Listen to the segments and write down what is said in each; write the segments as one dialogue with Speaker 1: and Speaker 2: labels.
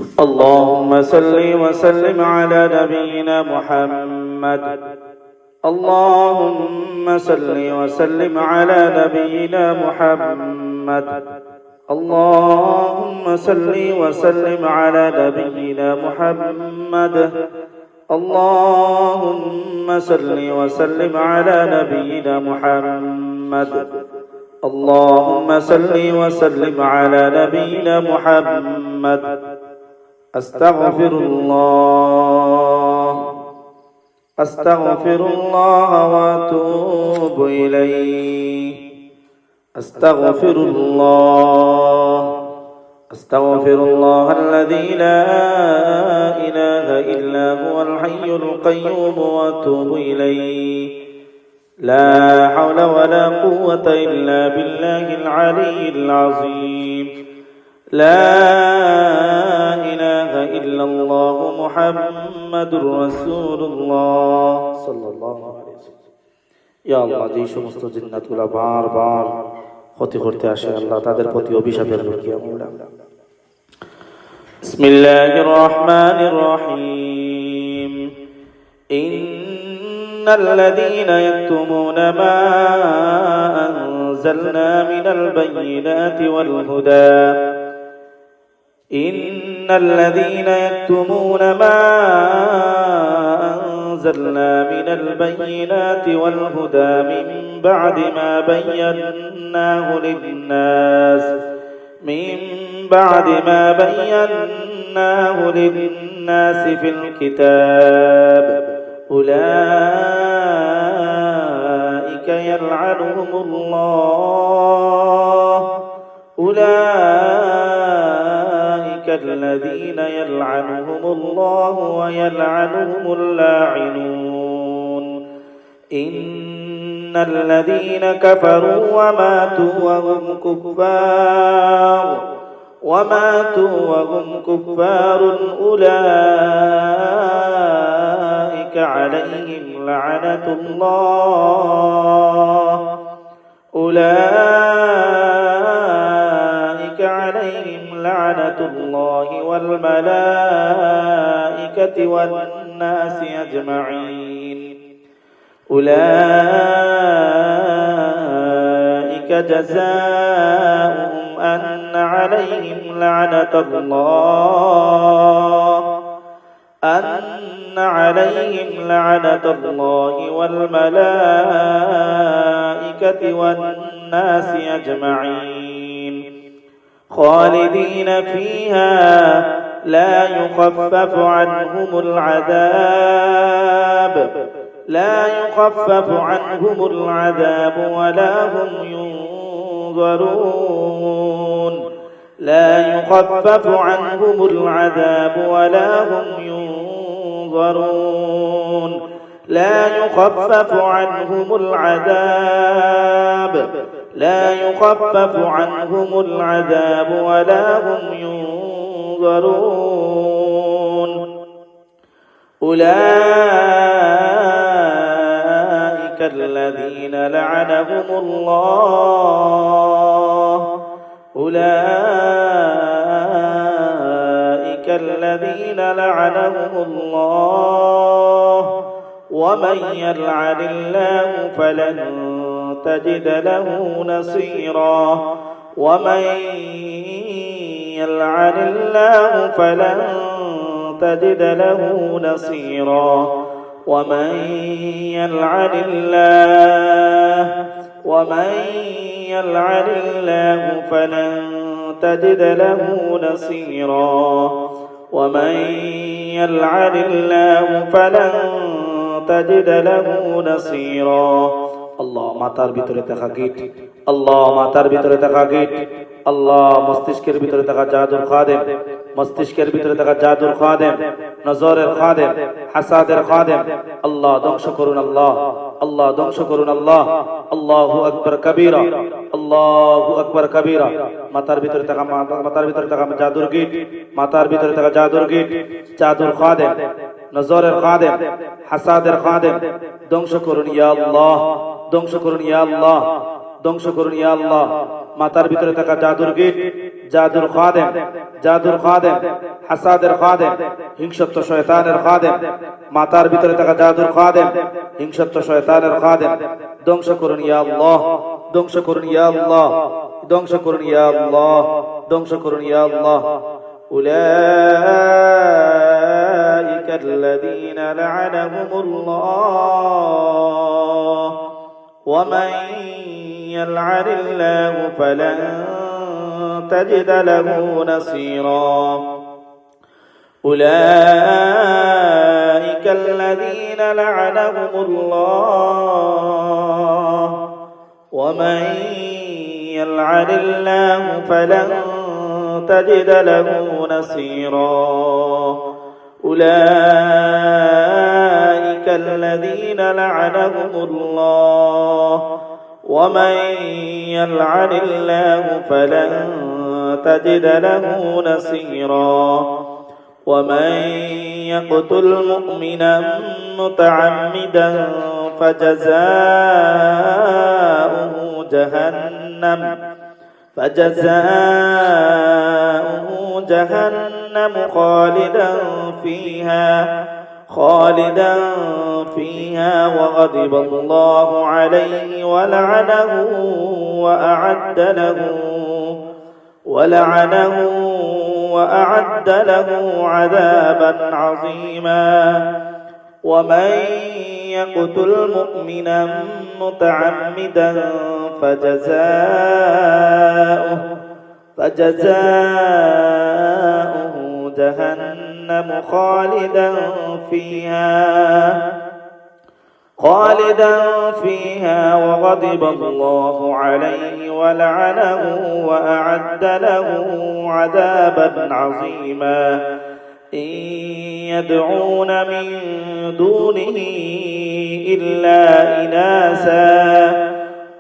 Speaker 1: اللهم صل وسلم على نبينا محمد. اللهم صل وسلم على نبينا محمد. اللهم صل وسلم على نبينا محمد. اللهم صل وسلم على نبينا محمد. اللهم صل وسلم على نبينا محمد. أستغفر الله وأتوب إليه. أستغفر الله الذي لا إله إلا هو الحي القيوم وأتوب إليه. لا حول ولا قوة إلا بالله العلي العظيم. لا إله إلا الله محمد رسول الله صلى الله عليه وسلم. يا الله যেই সমস্ত জিন্নাতগুলো বারবার ক্ষতি করতে আসে আল্লাহ তাদের প্রতি অভিশাপের রুকিয়া মওলা। বিসমিল্লাহির রহমানির রহিম। ইন্নাল্লাযীনা ইয়াকতুমুনা মা আনজালনা মিনাল বায়্যিনাতি ওয়াল হুদা إن الذين يكتمون ما أنزلنا من البينات والهدى من بعد ما بيناه للناس في الكتاب أولئك يلعنهم الله. الذين يلعنهم الله ويلعنهم اللاعنون. إن الذين كفروا وماتوا وهم كفار أولئك عليهم لعنة الله. لعنة الله والملائكة والناس أجمعين. أولئك جزاؤهم أن عليهم لعنة الله والملائكة والناس أجمعين خالدين فيها لا يخفف عنهم العذاب ولا هم ينظرون. أولئك الذين لعنهم الله ومن يلعن الله فلن تجد له نصيرا. ومن يلعن الله فلن تجد له نصيرا. ومن يلعن الله فلن تجد له نصيرا. ومن يلعن الله فلن تجد له نصيرا. আল্লাহ মাথার ভিতরে থাকা গিট, আল্লাহ মাথার ভিতরে থাকা গিট, আল্লাহ মস্তিষ্কের ভিতরে থাকা জাদুর খাদেম, মস্তিষ্কের ভিতরে থাকা জাদুর খাদেম, নজরের খাদেম, হাসাদের খাদেম আল্লাহ ধ্বংস করুন। আল্লাহ আল্লাহ ধ্বংস করুন। আল্লাহ আল্লাহু আকবার কবীরা, আল্লাহু আকবার কবীরা। মাথার ভিতরে থাকা জাদুর গিট, মাথার ভিতরে থাকা জাদুর গিট, জাদুর খাদেম, নজরের খাদেম, হাসাদের খাদেম ধ্বংস করুন ইয়া আল্লাহ, ধ্বংস করুন ইয়া আল্লাহ, ধ্বংস করুন ইয়া আল্লাহ। মাথার ভিতরে থাকা জাদুর গিট, জাদুর খাদেম, জাদুর খাদেম, হাসাদের খাদেম, হিংসত্ব শয়তানের খাদেম, মাথার ভিতরে থাকা জাদুর খাদেম, হিংসত্ব শয়তানের খাদেম ধ্বংস করুন ইয়া আল্লাহ, ধ্বংস করুন ইয়া আল্লাহ, ধ্বংস করুন ইয়া আল্লাহ, ধ্বংস করুন ইয়া আল্লাহ। উলাইকা আল্লাযীনা লা'আনাহুমুল্লাহ ওয়া মান ইয়াল'আনিল্লাহু ফালান তাজিদ লাহু নাসীরা। أولئك الذين لعنهم الله ومن يلعن الله فلن تجد له نصيرا. أولئك الذين لعنهم الله ومن يلعن الله فلن تجد له نصيرا. ومن يقتل مؤمنا متعمدا فجزاؤه جهنم خالدا فيها وغضب الله عليه ولعنه وأعد له عذابا عظيما. ومن يقتل مؤمنا متعمدا فجزاؤه جهنم خالدا فيها وغضب الله عليه ولعنه وأعد له عذابا عظيما. إن يدعون من دونه إلا إناثا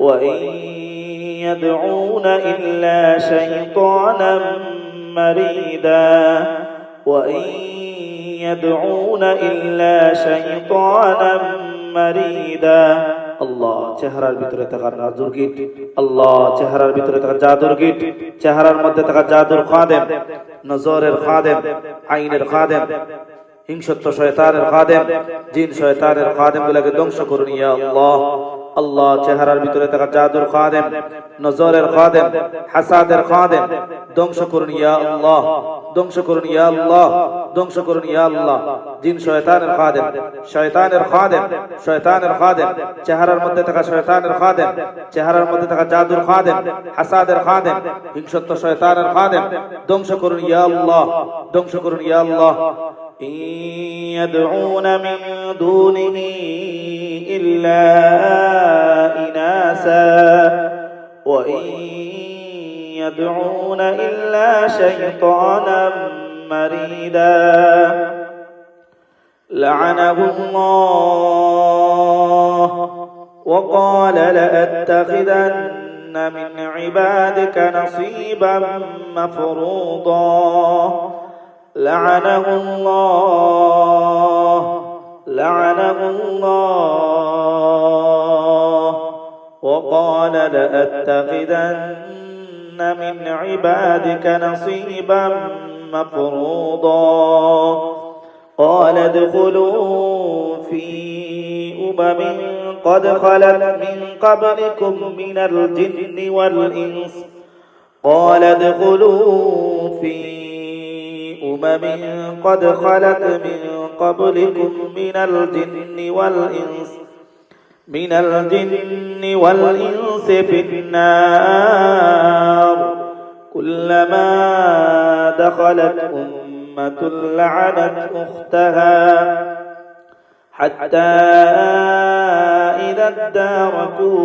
Speaker 1: وإن يدعون إلا شيطانا مريدا. وإن يدعون إلا شيطانا مريدا. আল্লাহ চেহারার ভিতরে থাকা জাদুর গিট, আল্লাহ চেহারার ভিতরে থাকা জাদুর গিট, চেহারার মধ্যে থাকা জাদুর খাদেম, নজরের খাদেম, আইনের খাদেম, হিংসত্ব শয়তানের খাদেম, জিন শয়তানের খাদেম গুলোকে ধ্বংস করুন ইয়া আল্লাহ। আল্লাহ চেহারার ভিতরে থাকা জাদুর খাদেম, নজরের খাদেম, হাসাদের খাদেম ধ্বংস করুন ইয়া আল্লাহ, ধ্বংস করুন ইয়া আল্লাহ, ধ্বংস করুন ইয়া আল্লাহ। জিন শয়তানের খাদেম, শয়তানের খাদেম, শয়তানের খাদেম, চেহারার মধ্যে থাকা শয়তানের খাদেম, চেহারার মধ্যে থাকা জাদুর খাদেম, হাসাদের খাদেম, হিংসত্ব শয়তানের খাদেম ধ্বংস করুন ইয়া আল্লাহ, ধ্বংস করুন ইয়া আল্লাহ। إن يدعون من دونه إلا إناثا وإن يدعون إلا شيطانا مريدا. لعنه الله وقال لأتخذن من عبادك نصيبا مفروضا. لعنه الله وقال لأتخذن من عبادك نصيبا مفروضا. قال ادخلوا في قد خلت من قبلكم من الجن والإنس. قال ادخلوا في قد خلت من قبلكم من الجن والإنس في النار كلما دخلت أمة لعنت أختها حتى إذا اداركوا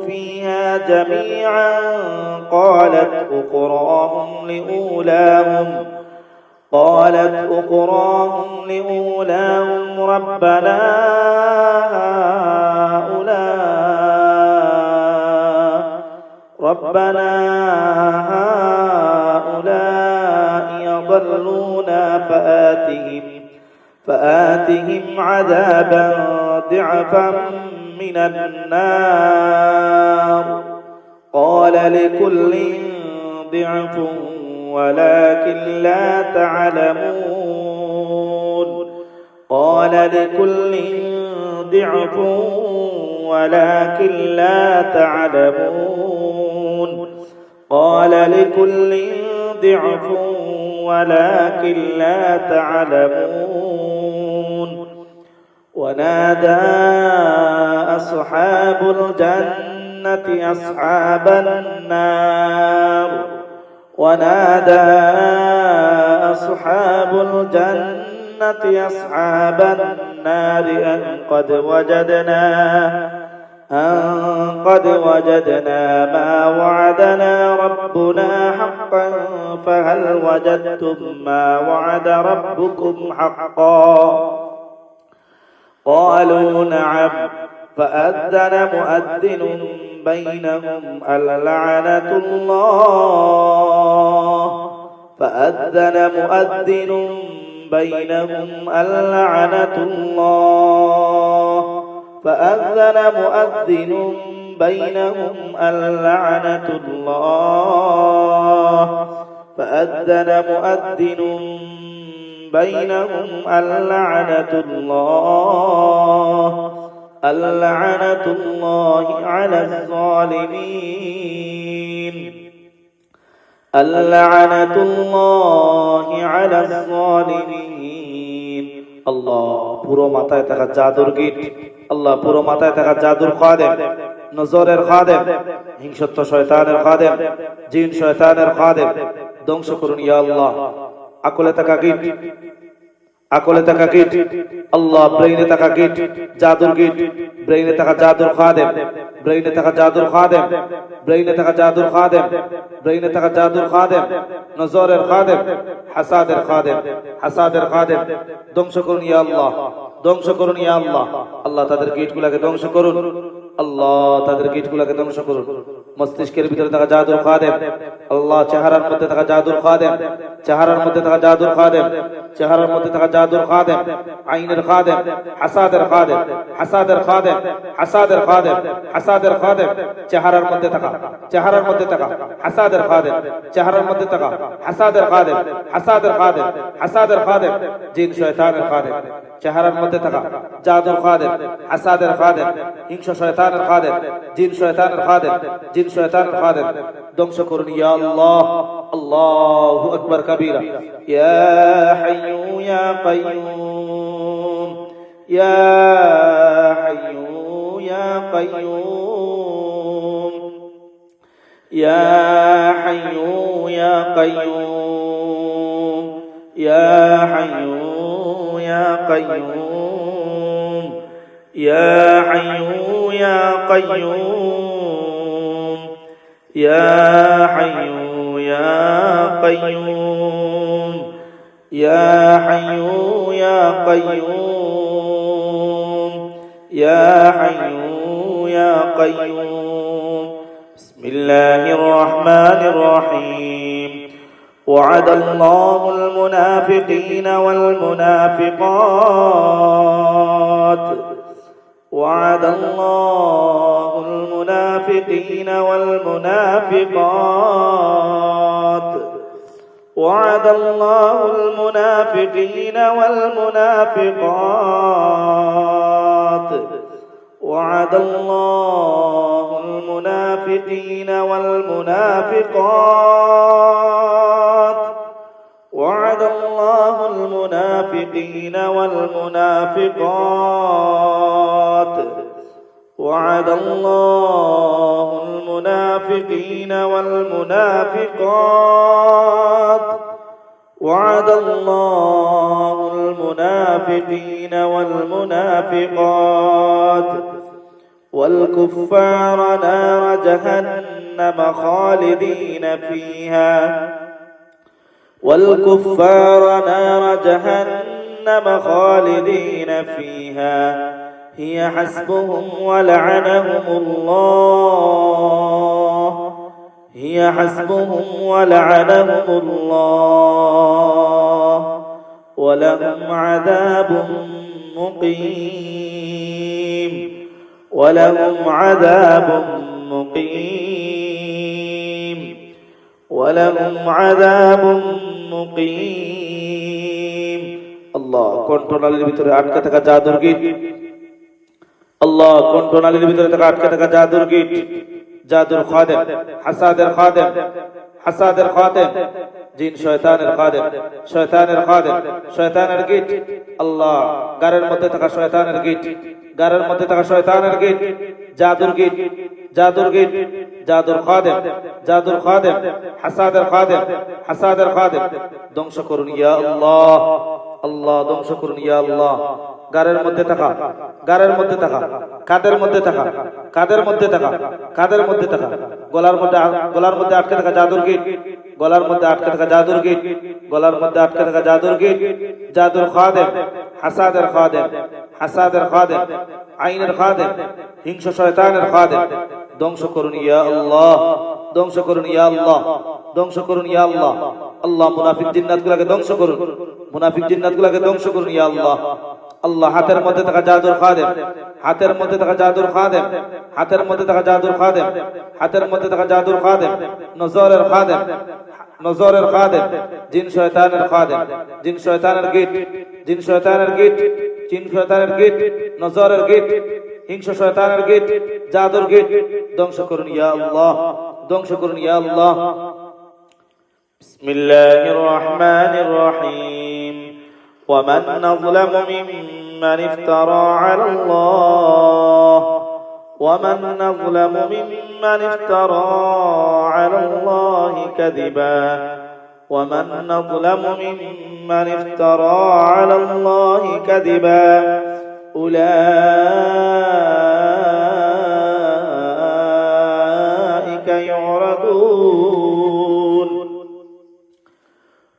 Speaker 1: فيها جميعا قالت أخراهم لأولاهم ربنا هؤلاء يضلونا فآتهم عذابا ضعفا من النار قال لكل ضعف ولكن لا تعلمون قال لكل ضعف ولكن لا تعلمون قال لكل ضعف ولكن لا تعلمون ونادى أصحاب الجنة أصحاب النار ونادى أصحاب الجنة أصحاب النار أن قد وجدنا ما وعدنا ربنا حقا فهل وجدتم ما وعد ربكم حقا قالوا نعم فأذن مؤذن بينهم اللعنة الله فأذن مؤذن بينهم اللعنة الله فأذن مؤذن بينهم اللعنة الله فأذن مؤذن بينهم اللعنة الله على الظالمين اللعنة الله على الظالمين الله পুরো মাথায় থাকা জাদুর গীত আল্লাহ পুরো মাথায় থাকা জাদুর খাদেম নজরের খাদেম হিংসত্ব শয়তানের খাদেম জিন শয়তানের খাদেম ধ্বংস করুন ইয়া আল্লাহ আকলে থাকা গীত আল্লাহ ব্রেইনে থাকা গীত জাদুর গীত ব্রেইনে থাকা জাদুর খাদেম ব্রেইনে থাকা জাদুর খাদেম ব্রেইনে থাকা জাদুর খাদেম ব্রেইনে থাকা জাদুর খাদেম নজরের খাদেম হাসাদের খাদেম ধ্বংস করুন ইয়া আল্লাহ ধ্বংস করুন ইয়া আল্লাহ আল্লাহ তাদের গীতগুলোকে ধ্বংস করুন আল্লাহ তাদের গীতগুলোকে ধ্বংস করুন মস্তিষ্কের ভিতরে থাকা জাদুর খাদেম আল্লাহ চেহারার মধ্যে থাকা জাদুর খাদেম চেহারার মধ্যে থাকা জাদুর খাদেম চেহারার মধ্যে থাকা জাদুর খাদেম আইনের খাদেম হাসাদের খাদেম চেহারার মধ্যে থাকা হাসাদের খাদেম চেহারার মধ্যে থাকা হাসাদের খাদেম জিন শয়তানের খাদেম চেহারার মধ্যে থাকা জাদুর খাদেম হাসাদের খাদেম হিংস শয়তানের খাদেম জিন শয়তানের খাদেম ধ্বংস করুন ইয়া আল্লাহ আল্লাহু আকবার কাবীরা ইয়া হাইয়্যু ইয়া কাইয়্যুম ইয়া হাইয়্যু ইয়া কাইয়্যুম ইয়া হাইয়্যু ইয়া কাইয়্যুম ইয়া হাইয়্যু ইয়া কাইয়্যুম ইয়া হাইয়্যু ইয়া কাইয়্যুম ইয়া হাইয়্যু ইয়া কাইয়্যুম ইয়া হাইয়্যু ইয়া কাইয়্যুম ইয়া হাইয়্যু ইয়া কাইয়্যুম বিসমিল্লাহির রাহমানির রহিম وعد الله المنافقين والمنافقات وعد الله المنافقين والمنافقات وعد الله المنافقين والمنافقات وعد الله المنافقين والمنافقات وعد الله المنافقين والمنافقات وعد الله المنافقين والمنافقات وعد الله المنافقين والمنافقات والكفار نار جهنم خالدين فيها والكفار نار جهنم خالدين فيها هي حسبهم ولعنهم الله هي حسبهم ولعنهم الله ولهم عذاب مقيم ولهم عذاب مقيم ولهم عذاب مقيم الله কণ্ঠনালীর ভিতরে আটকে থাকা জাদুর গীত আল্লাহ কণ্ঠনালীর ভিতরে থাকা আটকে থাকা জাদুর গীত জাদুর খাদেম হাসাদের খাদেম জিন শয়তানের খাদেম গীত আল্লাহ গারের মধ্যে থাকা শয়তানের গীত জাদুর গীত জাদুর খাদেম হাসাদের খাদেম ধ্বংস করুন ইয়া আল্লাহ আল্লাহ ধ্বংস করুন ইয়া আল্লাহ গারের মধ্যে থাকা কাদের মধ্যে থাকা গলার মধ্যে আটকে থাকা জাদুর গীত জাদুর খাদেম হাসাদের খাদেম আইনের খাদেম হিংস্র শয়তানের খাদেম ধ্বংস করুন ইয়া আল্লাহ আল্লাহ মুনাফিক জিন্নাতগুলোকে ধ্বংস করুন ইয়া আল্লাহ আল্লাহ হাতের মধ্যে থাকা জাদুর খাদেম নজরের খাদেম জিন শয়তানের গীত নজরের গীত হিংস্র শয়তানের গীত জাদুর গীত ধ্বংস করুন ইয়া আল্লাহ বিসমিল্লাহির রহমানির রহিম ومن أظلم ممن افترى على الله كذبا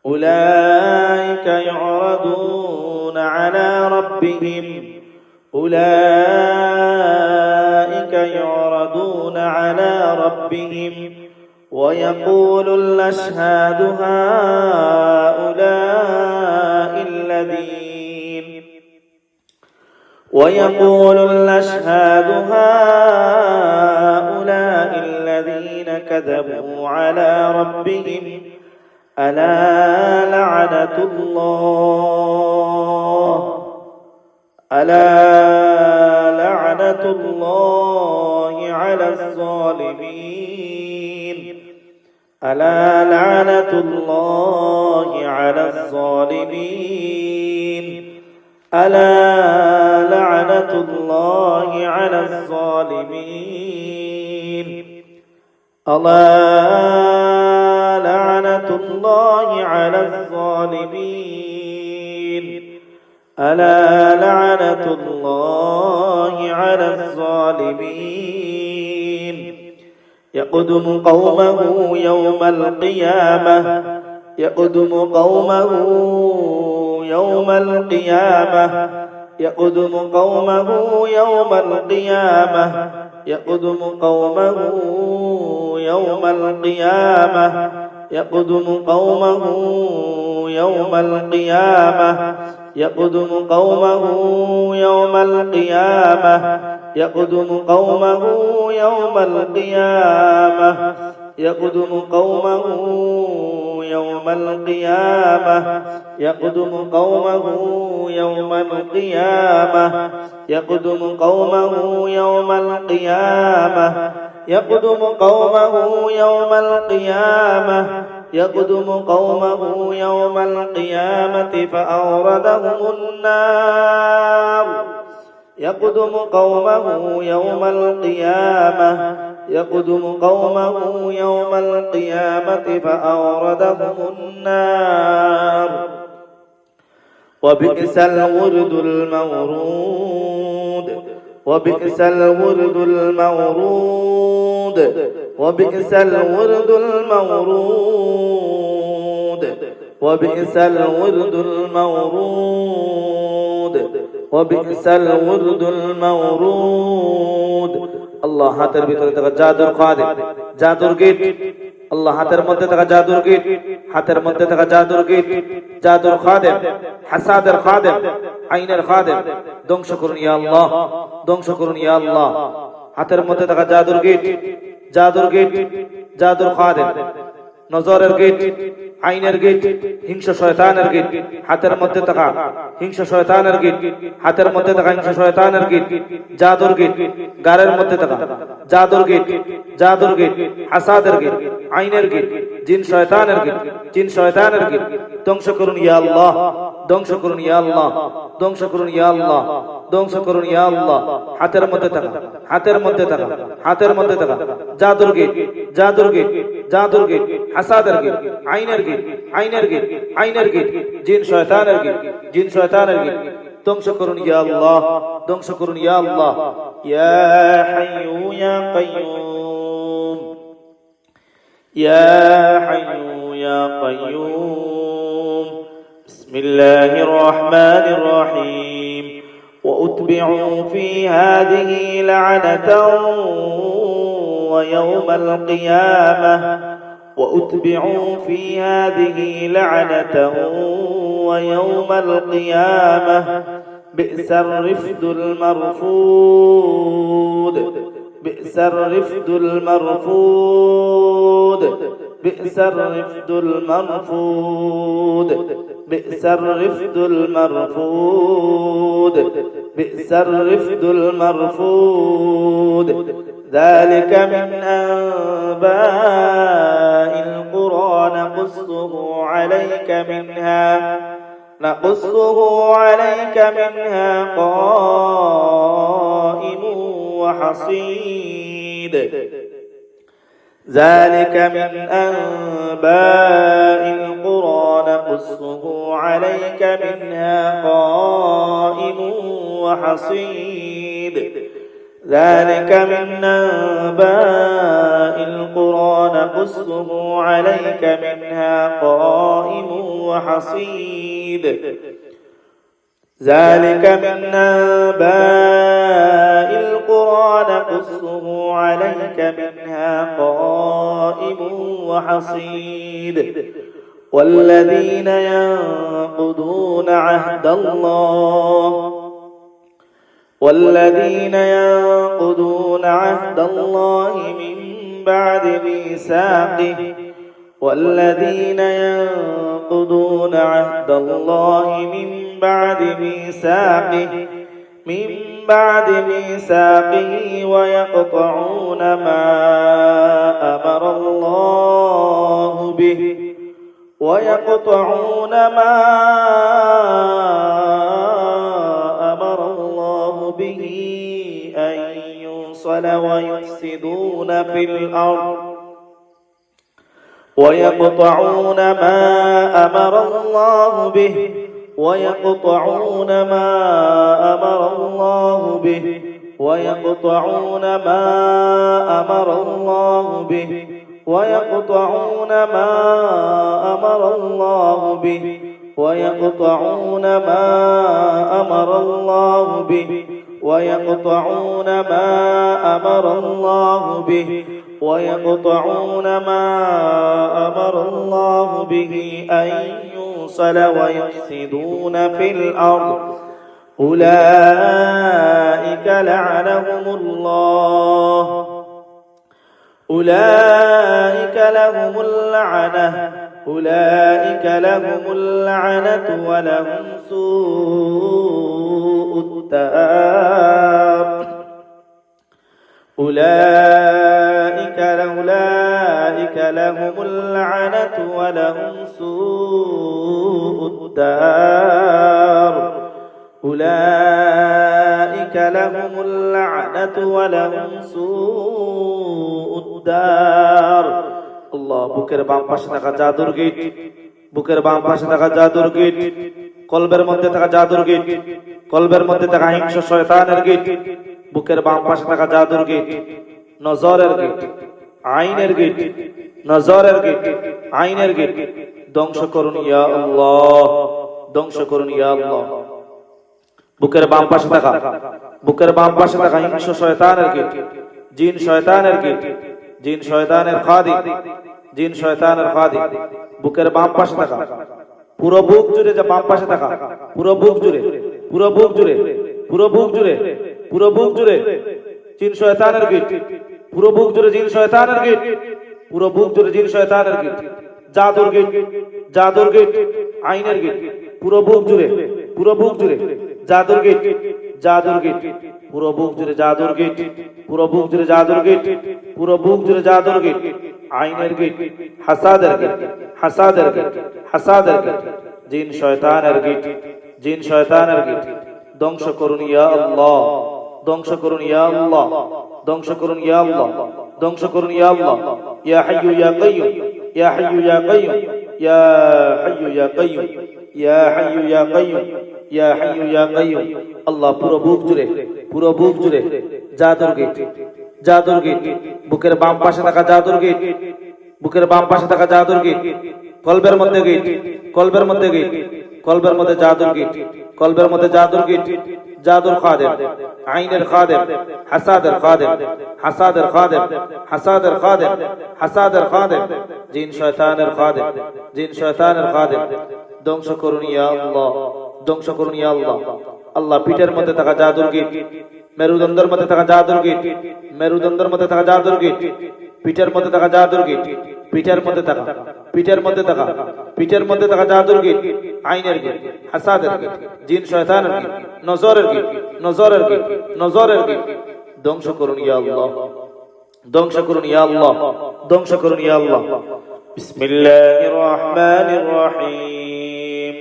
Speaker 1: أولئك يعرضون على ربهم ويقول الأشهاد هؤلاء الذين كذبوا على ربهم ألا لعنة الله على الظالمين ألا لعنة الله على الظالمين يقدم قومه يوم القيامة يقدم قومه يوم القيامة يقدم قومه يوم القيامة يقدم قومه يوم القيامة يقدم قومه يوم القيامة يقدم قومه يوم القيامة يقدم قومه يوم القيامة يقدم قومه يوم القيامة يقدم قومه يوم القيامة يقدم قومه يوم القيامة يقدم قومه يوم القيامة يقدم قومه يوم القيامة فأوردهم النار يقدم قومه يوم القيامة يقدم قومه يوم القيامة فأوردهم النار وبئس الورد المورود وبئس الورد المورود وبئس الورد المورود وبئس الورد المورود وبئس الورد المورود الله হাতের ভিতরে থাকা জাদুর খাদেম জাদুর গীত আল্লাহ হাতের মধ্যে থাকা জাদুর গিট, হাতের মধ্যে থাকা জাদুর গিট, জাদুর খাদেম, হাসাদের খাদেম, আইনের খাদেম ধ্বংস করুন ইয়া আল্লাহ, ধ্বংস করুন ইয়া আল্লাহ। হাতের মধ্যে থাকা জাদুর গিট, জাদুর গিট, জাদুর খাদেম, নজরের গিট, আইনের গিট, হিংস্র শয়তানের গিট, হাতের মধ্যে থাকা হিংস্র শয়তানের গিট, হাতের মধ্যে থাকা হিংস্র শয়তানের গিট, জাদুর গিট, গারের মধ্যে থাকা জাদুর গিট, জাদুর গিট, হাসাদের গিট, আইনের গিট, জিন শয়তানের গিট, জিন শয়তানের গিট ধ্বংস করুন ইয়া আল্লাহ, ধ্বংস করুন ইয়া আল্লাহ, ধ্বংস করুন ইয়া আল্লাহ, ধ্বংস করুন ইয়া আল্লাহ। হাতের মধ্যে থাকা, হাতের মধ্যে থাকা, হাতের মধ্যে থাকা জাদুর গিট, জাদুর গিট, জাদুর গিট, হাসাদের গিট, আইনের গিট, আইনের গিট, আইনের গিট, জিন শয়তানের গিট, জিন শয়তানের গিট ধ্বংস করুন ইয়া আল্লাহ, ধ্বংস করুন ইয়া আল্লাহ। ইয়া হাইয়ু ইয়া কাইয়ুম, ইয়া হাইয়ু ইয়া কাইয়ুম। বিসমিল্লাহির রহমানির রহিম। وأتبعوا في هذه لعنة ويوم القيامة، وأتبعوا في هذه لعنة ويوم القيامة، بئس الرفد المرفود، بئس الرفد المرفود، بئس الرفد المرفود، بئس الرفد المرفود، بئس الرفد المرفود. ذلك من أنباء القرى نقصه عليك منها، نقصه عليك منها قائم وحصيد. ذلك من أنباء القرى نقصه عليك منها قائم وحصيد. ذلك من أنباء القرى نقصه عليك منها قائم وحصيد. ذلك من أنباء القرى نقصه عليك منها قائم وحصيد. والذين ينقضون عهد الله، والذين ينقضون عهد الله من بعد ميثاقه، والذين ينقضون عهد الله من بعد ميثاقه، من بعد ميثاقه ويقطعون ما أمر الله به، ويقطعون ما أمر الله به أن يوصل ويفسدون في الأرض، ويقطعون ما أمر الله به، ويقطعون ما أمر الله به، ويقطعون ما أمر الله به، ويقطعون ما أمر الله به، ويقطعون ما أمر الله به، ويقطعون ما أمر الله به، ويقطعون ما أمر الله به أن يوصل ويفسدون في الأرض. أولئك لعنهم الله، أولئك لهم اللعنة، أولئك لهم اللعنة ولهم سوء الدار. أولئك لهم اللعنة ولهم سوء الدار. أولئك لهم اللعنة ولهم سوء الدار. আল্লাহ বুকের বাম পাশে থাকা জাদুর গিট, বুকের বাম পাশে থাকা জাদুর গিট, কলবের মধ্যে থাকা জাদুর গিট, কলবের মধ্যে থাকা হিংস্র শয়তানের গিট, বুকের বাম পাশে থাকা জাদুর গিট, নজরের গিট, আইনের গিট, নজরের গিট, আইনের গিট ধ্বংস করুন ইয়া আল্লাহ, ধ্বংস করুন ইয়া আল্লাহ। বুকের বাম পাশে থাকা, বুকের বাম পাশে থাকা হিংস্র শয়তানের গিট, জিন শয়তানের গিট, জিন শয়তানের খাদিম, জিন শয়তানের খাদিম বুকের বাম পাশে থাকা পুরো বুক জুড়ে, যা বাম পাশে থাকা পুরো বুক জুড়ে, পুরো বুক জুড়ে, পুরো বুক জুড়ে, পুরো বুক জুড়ে জিন শয়তানের গিট, পুরো বুক জুড়ে জিন শয়তানের গিট, পুরো বুক জুড়ে জিন শয়তানের গিট, জাদুর গিট, জাদুর গিট, আইনের গিট, পুরো বুক জুড়ে, পুরো বুক জুড়ে জাদুর গিট, জাদুর গিট, পুরো বুক জুড়ে জাদুর গিট, পুরো বুক জুড়ে জাদুর গিট, পুরো বুক জুড়ে জাদুর গিট, আইনের গিট, হাসাদের গিট, হাসাদের গিট, হাসাদের গিট, জিন শয়তানের গিট, জিন শয়তানের গিট ধ্বংস করুন ইয়া আল্লাহ, ধ্বংস করুন ইয়া আল্লাহ, ধ্বংস করুন ইয়া আল্লাহ, ধ্বংস করুন ইয়া আল্লাহ। ইয়া হাইয়্যু ইয়া কাইয়্যুম, ইয়া হাইয়্যু ইয়া কাইয়্যুম, ইয়া হাইয়্যু ইয়া কাইয়্যুম, ইয়া হাইয়্যু ইয়া কাইয়্যুম, ইয়া হাইয়্যু ইয়া কাইয়্যুম। আল্লাহ পুরো বুক জুড়ে, পুরো বুক জুড়ে জাদুর গিট, জাদুর গিট, বুকের বাম পাশে থাকা জাদুর গিট, বুকের বাম পাশে থাকা জাদুর গিট, কলবের মধ্যে গিট, কলবের মধ্যে গিট, কলবের মধ্যে জাদুর গিট, কলবের মধ্যে জাদুর গিট, জাদুর খাদেম, আইনের খাদেম, হাসাদের খাদেম, হাসাদের খাদেম, হাসাদের খাদেম, হাসাদের খাদেম, জিন শয়তানের খাদেম, জিন শয়তানের খাদেম ধ্বংস করুন ইয়া আল্লাহ, ধ্বংস করুন ইয়া আল্লাহ। আল্লাহ পিঠের মধ্যে থাকা জাদুর গিট, মেরুদণ্ডের মধ্যে থাকা জাদুর গিট, মেরুদণ্ডের মধ্যে থাকা জাদুর গিট, পিঠের মধ্যে থাকা জাদুর গিট, পিঠের মধ্যে থাকা, পিঠের মধ্যে থাকা, পিঠের মধ্যে থাকা জাদুর গিট, আইনের গিট, হাসাদের গিট, জিন শয়তানের গিট, নজরের গিট, নজরের গিট, নজরের গিট ধ্বংস করুন ইয়া আল্লাহ, ধ্বংস করুন ইয়া আল্লাহ, ধ্বংস করুন ইয়া আল্লাহ। বিসমিল্লাহির রহমানির রহিম।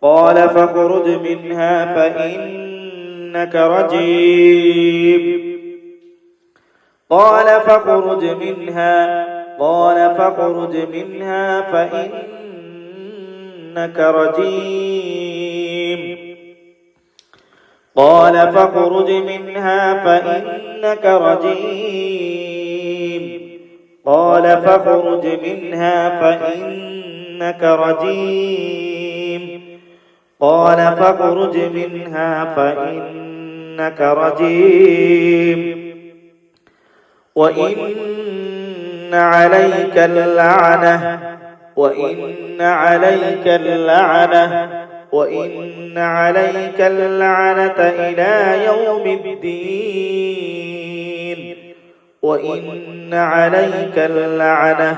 Speaker 1: قال فاخرج منها فإنك رجيم، قال فاخرج منها، قال فاخرج منها فإنك رجيم، قال فاخرج منها فإنك رجيم، قال فاخرج منها فإنك رجيم، قال فاخرج منها فإنك رجيم، وإن عليك اللعنة، وإن عليك اللعنة، وإن عليك اللعنة إلى يوم الدين، وإن عليك اللعنة،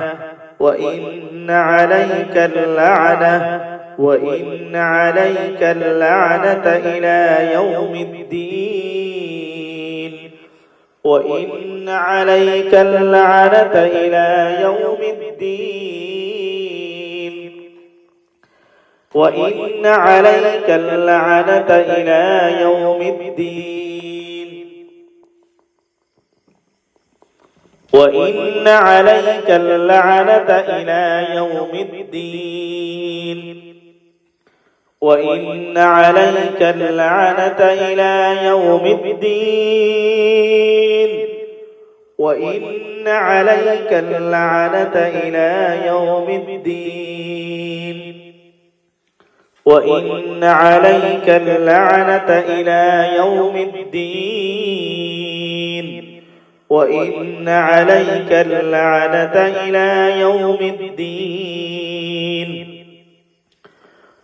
Speaker 1: وإن عليك اللعنة، وإن عليك اللعنة إلى يوم الدين، وإن عليك اللعنة إلى يوم الدين، وإن عليك اللعنة إلى يوم الدين، وإن عليك اللعنة إلى يوم الدين، وإن عليك اللعنة إلى يوم الدين، وإن عليك اللعنة إلى يوم الدين، وإن عليك اللعنة إلى يوم الدين، وإن عليك اللعنة إلى يوم الدين.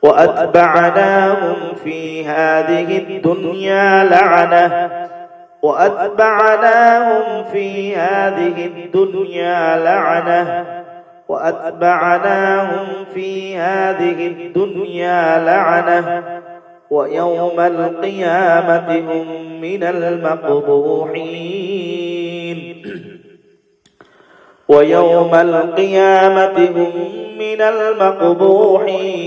Speaker 1: وأتبعناهم في هذه الدنيا لعنة، وأتبعناهم في هذه الدنيا لعنة، وأتبعناهم في هذه الدنيا لعنة، ويوم القيامة هم من المقبوحين، ويوم القيامة هم من المقبوحين،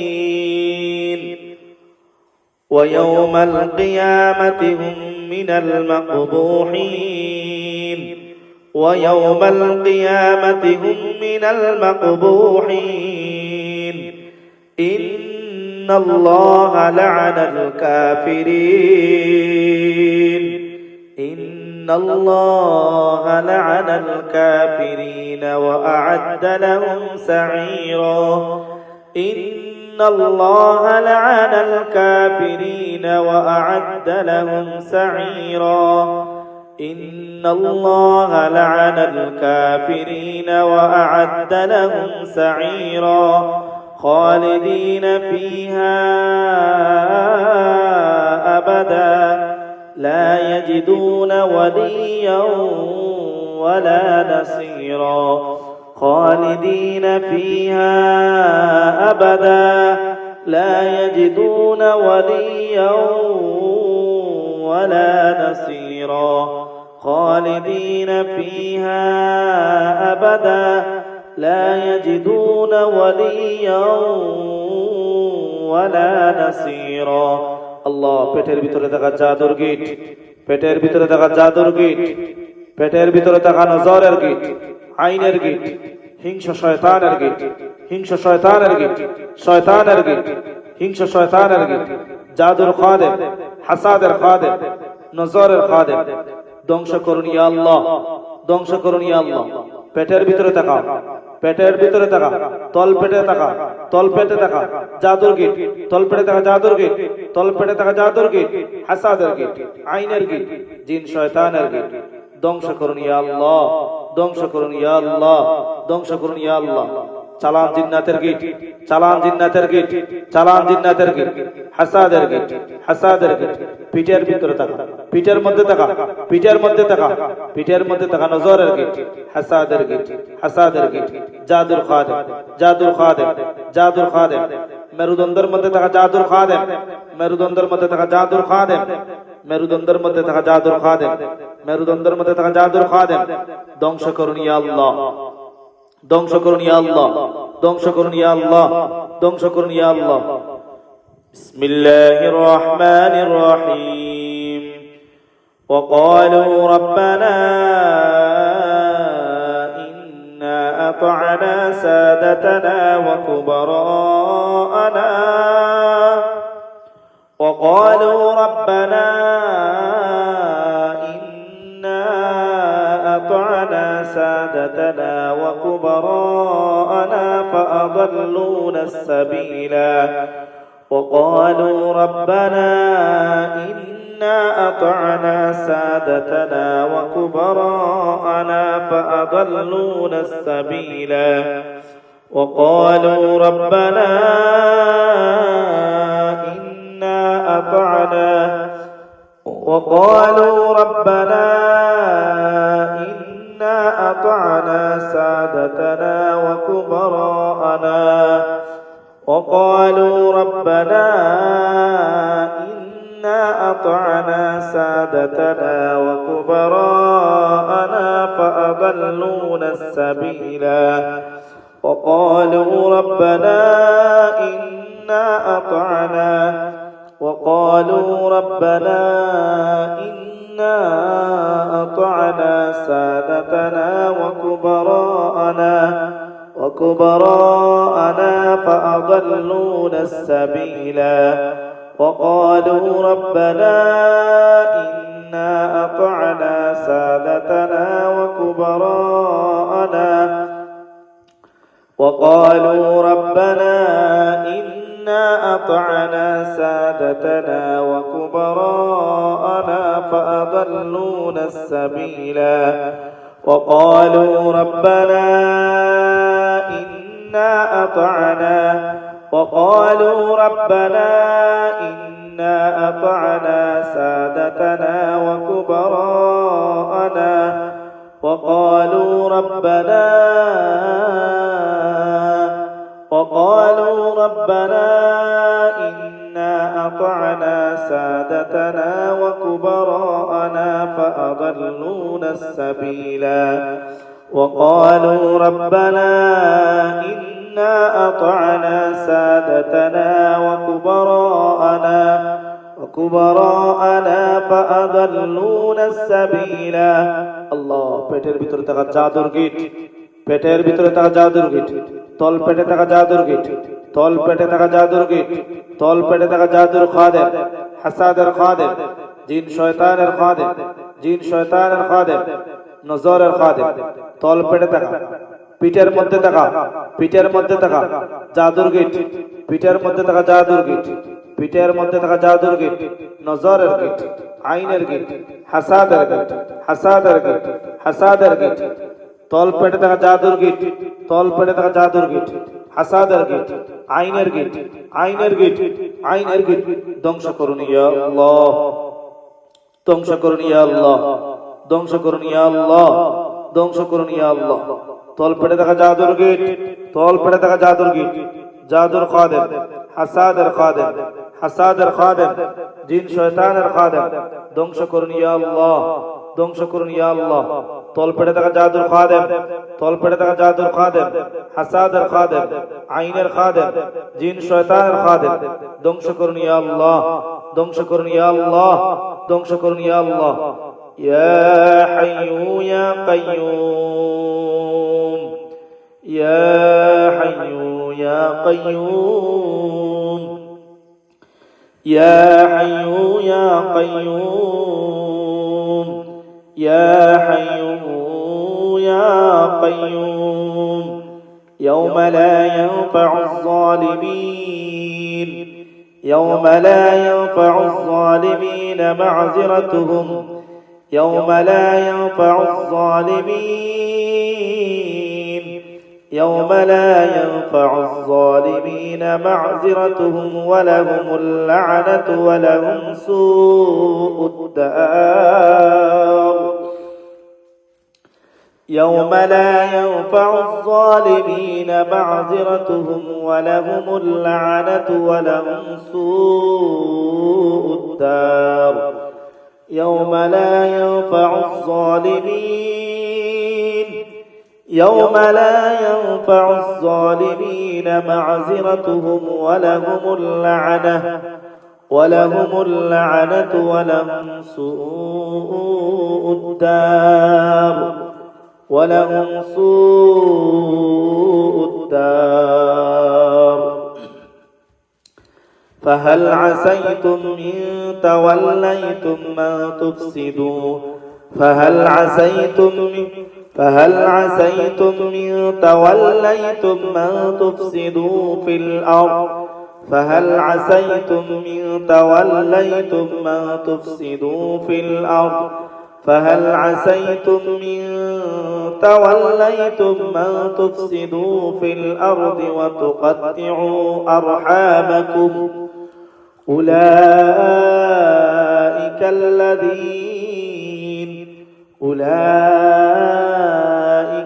Speaker 1: ويوم القيامة هم من المقبوحين، ويوم القيامة هم من المقبوحين. إن الله لعن الكافرين، إن الله لعن الكافرين وأعد لهم سعيرا، إن الله لعن الكافرين وأعد لهم سعيرا. إن الله لعن الكافرين وأعد لهم سعيرا خالدين فيها أبدا لا يجدون وليا ولا نصيرا خالدين فيها أبدا لا يجدون وليا ولا نصيرا خالدين فيها أبدا لا يجدون وليا ولا نصيرا الله পেটের ভিতরে থাকা জাদুর গিট পেটের ভিতরে থাকা জাদুর গিট পেটের ভিতরে থাকা নজরের গিট আইনের গিট হিংস্র শয়তানের গিট হিংস্র শয়তানের গিট শয়তানের গিট হিংস্র শয়তানের গিট জাদুর খাদেম হাসাদের খাদেম নজরের খাদেম ধ্বংস করুন ইয়া আল্লাহ ধ্বংস করুন ইয়া আল্লাহ পেটের ভিতরে থাকা পেটের ভিতরে থাকা তল পেটে থাকা তল পেটে থাকা জাদুর গিট তল পেটে থাকা জাদুর গিট তল পেটে থাকা জাদুর গিট হাসাদের গিট আইনের গিট জিন শয়তানের গিট ধ্বংস করুন ইয়া আল্লাহ ধ্বংস করুন ইয়া আল্লাহ ধ্বংস করুন ইয়া আল্লাহ চালান জিন্নাতের গিট চালান জিন্নাতের গিট চালান জিন্নাতের গিট হাসাদের গিট হাসাদের গিট পিঠের ভিতরে থাকা পিঠের মধ্যে থাকা পিঠের মধ্যে থাকা পিঠের মধ্যে থাকা নজরের গিট হাসাদের গিট হাসাদের গিট জাদুর খাদেম জাদুর খাদেম জাদুর খাদেম মেরুদণ্ডের মধ্যে থাকা জাদুর খাদেম মেরুদণ্ডের মধ্যে থাকা জাদুর খাদেম মেরুদণ্ডের মধ্যে থাকা জাদুর খাদেম মেরুদণ্ডের মধ্যে থাকা জাদুর খাদেম ধ্বংস করুন ইয়া আল্লাহ ধ্বংস করুন ইয়া আল্লাহ ধ্বংস করুন ইয়া আল্লাহ ধ্বংস করুন ইয়া আল্লাহ বিসমিল্লাহির রহমানির রহিম وقالوا ربنا إنا أطعنا سادتنا وكبراءنا وقالوا ربنا إنا أطعنا سادتنا وكبراءنا فأضلونا السبيلا وقالوا ربنا إنا أطعنا سادتنا وكبراءنا فأضلونا السبيلا وقالوا ربنا إنا أطعنا وقالوا ربنا إنا أطعنا سادتنا وكبراءنا وقالوا ربنا إنا أطعنا سادتنا وكبراءنا فأضلونا السبيلا وقالوا ربنا إنا أطعنا وقالوا ربنا إنا أطعنا سادتنا وكبراءنا فأضلونا السبيلا وقالوا ربنا إنا أطعنا سادتنا وكبراءنا وقالوا ربنا إنا أطعنا سادتنا وكبراءنا فأضلونا السبيلا وقالوا ربنا إنا أطعنا وقالوا ربنا إنا أطعنا سادتنا وكبراءنا وقالوا ربنا إنا أطعنا سادتنا وكبراءنا فأضلونا السبيلا وقالوا ربنا إنا أطعنا سادتنا وكبراءنا فأضلونا السبيلا الله পেটের ভিতরে থাকা জাদুর গিট পেটের ভিতরে থাকা জাদুর গিট তল পেটে থাকা জাদুর গিট তল পেটে থাকা জাদুর গিট তল পেটে থাকা জাদুর খাদেম হাসাদের খাদেম জিন শয়তানের খাদেম জিন শয়তানের খাদেম নজরের খাদেম তল পেটে থাকা পিঠের মধ্যে থাকা জাদুর গিট পিঠের মধ্যে থাকা জাদুর গিট পিঠের মধ্যে থাকা জাদুর গিট, নজরের গিট, আইনের গিট, হাসাদের গিট, হাসাদের গিট, হাসাদের গিট, তল পেটে থাকা জাদুর গিট, তল পেটে থাকা জাদুর গিট, হাসাদের গিট, আইনের গিট, আইনের গিট, আইনের গিট ধ্বংস করুন ইয়া আল্লাহ, ধ্বংস করুন ইয়া আল্লাহ, ধ্বংস করুন ইয়া আল্লাহ, ধ্বংস করুন ইয়া আল্লাহ। তল পেটে থাকা জাদুর গিট, তল পেটে থাকা জাদুর গিট, জাদুর খাদেম, হাসাদের খাদেম, হাসাদের খাদেম, জিন শয়তানের খাদেম ধ্বংস করুন ইয়া আল্লাহ, ধ্বংস করুন ইয়া আল্লাহ। তল পেটে থাকা জাদুর খাদেম, তল পেটে থাকা জাদুর খাদেম, হাসাদের খাদেম, আইনের খাদেম, জিন শয়তানের খাদেম ধ্বংস করুন ইয়া আল্লাহ, ধ্বংস করুন ইয়া আল্লাহ, ধ্বংস করুন ইয়া আল্লাহ। ইয়া হাইয়ু ইয়া কাইয়ুম, ইয়া হাইয়ু ইয়া কাইয়ুম, ইয়া হাইয়ু ইয়া কাইয়ুম, ইয়া হাইয়ু ইয়া কাইয়ুম। يوم لا ينفع الظالمين، يوم لا ينفع الظالمين معذرتهم، يوم لا ينفع الظالمين، يوم لا ينفع الظالمين معذرتهم ولهم اللعنة ولهم سوء الدار. يوم لا ينفع الظالمين معذرتهم ولهم اللعنة ولهم سوء الدار. يوم لا ينفع الظالمين، يوم لا ينفع الظالمين معذرتهم ولهم اللعنة، ولهم اللعنة ولهم سوء الدار، ولهم سوء الدار. فهل عسيتم إن توليتم ما تفسدوا، فهل عسيتم فهل عسيتم إن توليتم ما تفسدوا في الأرض، فهل عسيتم إن توليتم ما تفسدوا في الأرض، فهل عسيتم إن توليتم ما تفسدوا في الأرض وتقطعوا أرحامكم. أولئك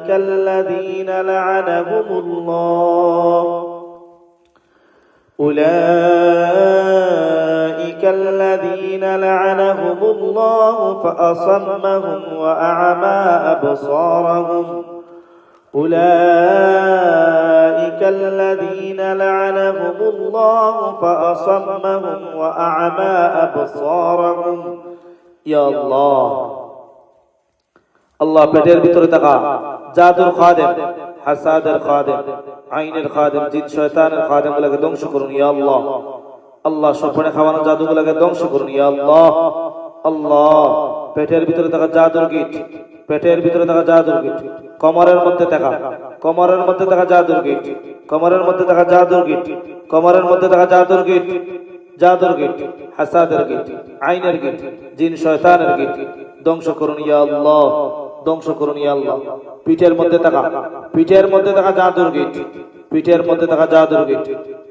Speaker 1: الذين لعنهم الله، أولئك الذين لعنهم الله فأصمهم وأعمى أبصارهم، أولئك الذين لعنهم الله فأصمهم وأعمى أبصارهم. يا الله الله পেটের ভিতরে থাকা জাদুর খাদেম, হাসাদের খাদেম, আইনের খাদেম, জিন শয়তানের খাদেম গুলোকে ধ্বংস করুন ইয়া আল্লাহ। আল্লাহ স্বপ্নে খাওয়ানো জাদুগুলোকে ধ্বংস করুন ইয়া আল্লাহ। আল্লাহ পেটের ভিতরে থাকা জাদুর গিট, পেটের ভিতরে থাকা জাদুর গিট, কোমরের মধ্যে থাকা, কোমরের মধ্যে থাকা জাদুর গিট, কোমরের মধ্যে থাকা জাদুর গিট, কোমরের মধ্যে থাকা জাদুর গিট, জাদুর গিট, হাসাদের গিট, আইনের গিট, জিন শয়তানের গিট ধ্বংস করুন ইয়া আল্লাহ, ধ্বংস করুন ইয়া আল্লাহ। পিঠের মধ্যে থাকা, পিঠের মধ্যে থাকা জাদুর গিট, পিঠের মধ্যে থাকা জাদুর গিট,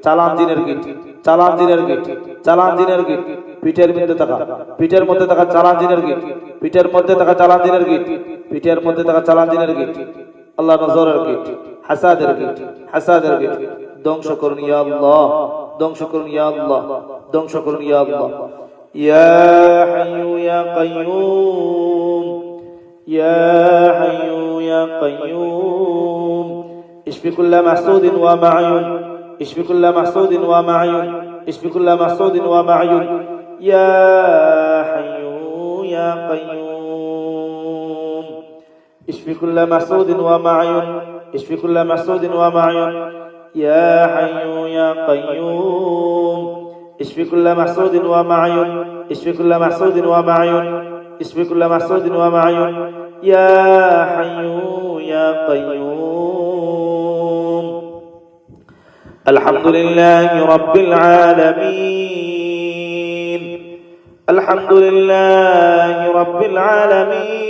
Speaker 1: চালান জিনের গিট, চালান জিনের গিট, চালান জিনের গিট, পিঠের মধ্যে থাকা, পিঠের মধ্যে থাকা চালান জিনের গিট, পিঠের মধ্যে থাকা চালান জিনের গিট, পিঠের মধ্যে থাকা চালান জিনের গিট, আল্লাহ নজরের গিট, হাসাদের গিট, হাসাদের গিট ধ্বংস করুন ইয়া আল্লাহ, ধ্বংস করুন ইয়া আল্লাহ, ধ্বংস করুন ইয়া আল্লাহ। ইয়া হাইয়ু ইয়া কাইয়ুম, ইয়া হাইয়ু ইয়া কাইয়ুম। اشفي كل محسود ومعيون، اشفي كل محسود ومعيون، اشفي كل محسود ومعيون. يا حي يا قيوم. اشفي كل محسود ومعيون، اشفي كل محسود ومعيون. يا حي يا قيوم. اشفي كل محسود ومعيون، اشفي كل محسود ومعيون، اشفي كل محسود ومعيون. يا حي يا قيوم. الحمد لله رب العالمين الحمد لله رب العالمين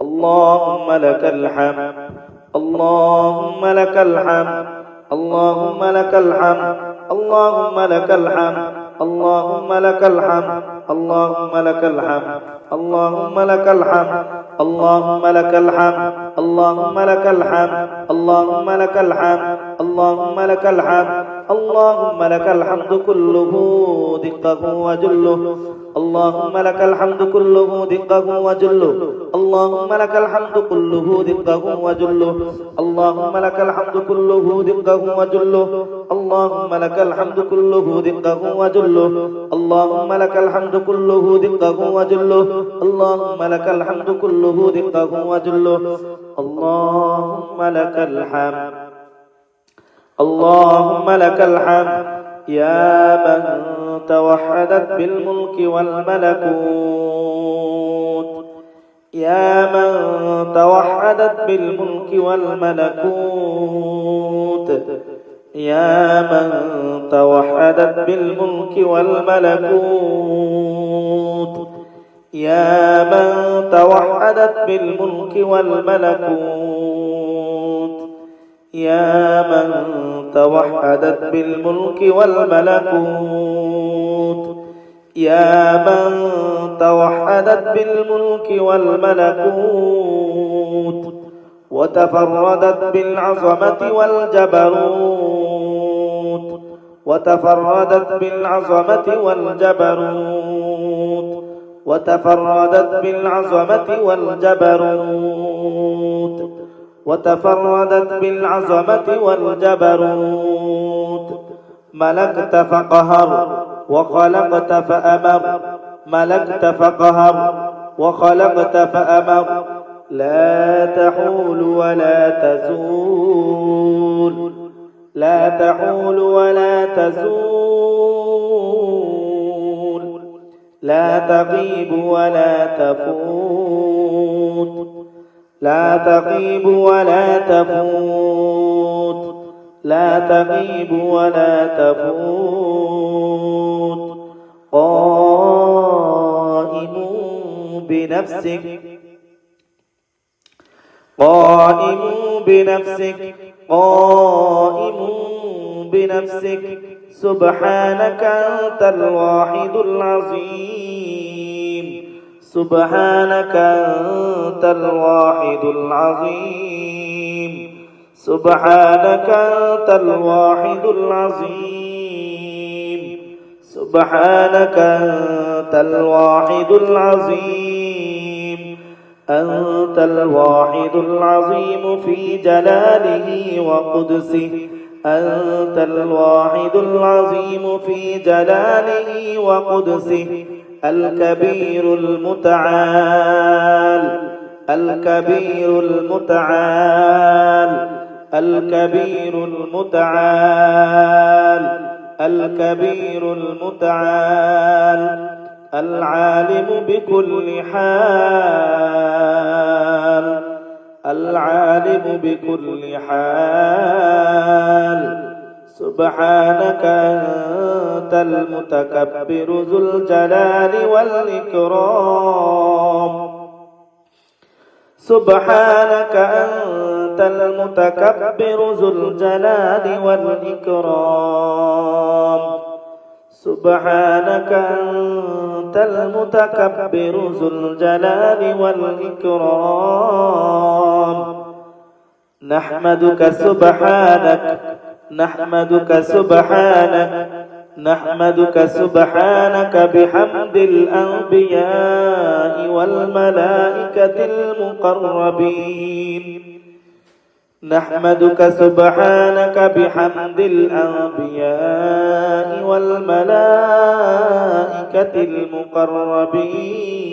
Speaker 1: اللهم لك الحمد اللهم لك الحمد اللهم لك الحمد اللهم لك الحمد اللهم لك الحمد اللهم لك الحمد اللهم لك الحمد اللهم لك الحمد اللهم لك الحمد اللهم لك الحمد اللهم لك الحمد اللهم لك الحمد كله دقه وجله اللهم لك الحمد كله دقه وجله اللهم لك الحمد كله دقه وجله اللهم لك الحمد كله دقه وجله اللهم لك الحمد كله دقه وجله اللهم لك الحمد كله دقه وجله اللهم لك الحمد كله دقه وجله اللهم لك الحمد اللهم لك الحمد يا من توحدت بالملك والملكوت يا من توحدت بالملك والملكوت يا من توحدت بالملك والملكوت يا من توحدت بالملك والملكوت يا من توحدت بالملك والملكوت يا من توحدت بالملك والملكوت وتفردت بالعظمة والجبروت وتفردت بالعظمة والجبروت وتفردت بالعظمة والجبروت وتفردت بالعظمة والجبروت ملكت فقهر وخلقت فأمر ملكت فقهر وخلقت فأمر لا تحول ولا تزول لا تحول ولا تزول لا تغيب ولا تفوت لا تغيب ولا تفوت لا تغيب ولا تفوت قائم بنفسك قائم بنفسك قائم بنفسك سبحانك أنت الواحد العظيم سبحانك أنت الواحد العظيم سبحانك أنت الواحد العظيم سبحانك أنت الواحد العظيم أنت الواحد العظيم في جلاله وقدسه أنت الواحد العظيم في جلاله وقدسه الكبير المتعال الكبير المتعال الكبير المتعال الكبير المتعال العالم بكل حال العالم بكل حال سبحانك أنت المتكبر ذو الجلال والإكرام سبحانك أنت المتكبر ذو الجلال والإكرام سبحانك أنت المتكبر ذو الجلال والإكرام نحمدك سبحانك نحمدك سبحانك نحمدك سبحانك بحمد الأنبياء والملائكة المقربين نحمدك سبحانك بحمد الأنبياء والملائكة المقربين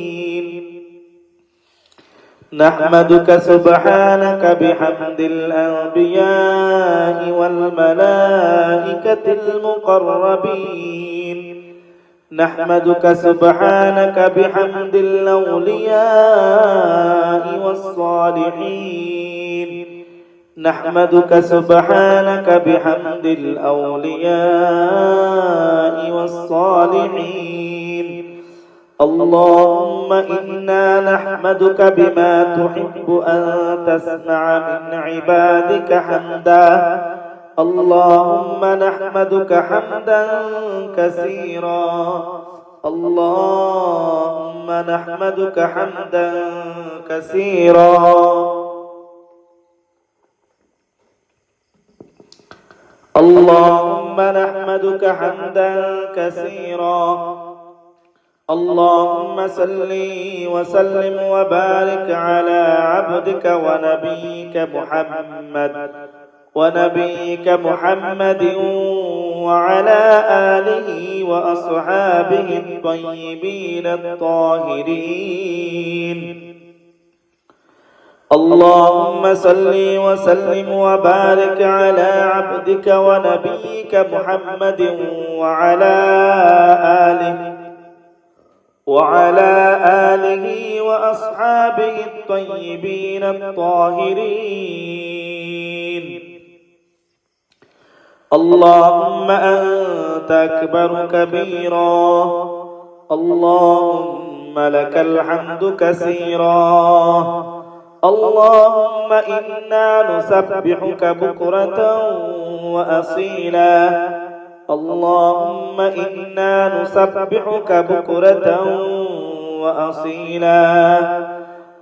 Speaker 1: نحمدك سبحانك بحمد الأنبياء والملائكة المقربين نحمدك سبحانك بحمد الأولياء والصالحين نحمدك سبحانك بحمد الأولياء والصالحين. اللهم إنا نحمدك بما تحب أن تسمع من عبادك حمدا. اللهم نحمدك حمدا كثيرا. اللهم نحمدك حمدا كثيرا. اللهم نحمدك حمدا كثيرا. اللهم صل وسلم وبارك على عبدك ونبيك محمد وعلى آله وأصحابه الطيبين الطاهرين. اللهم صل وسلم وبارك على عبدك ونبيك محمد وعلى آله وأصحابه الطيبين الطاهرين. اللهم أنت أكبر كبيرا. اللهم لك الحمد كثيرا. اللهم إنا نسبحك بكرة وأصيلا. اللهم إنا نسبحك بكرة وأصيلا.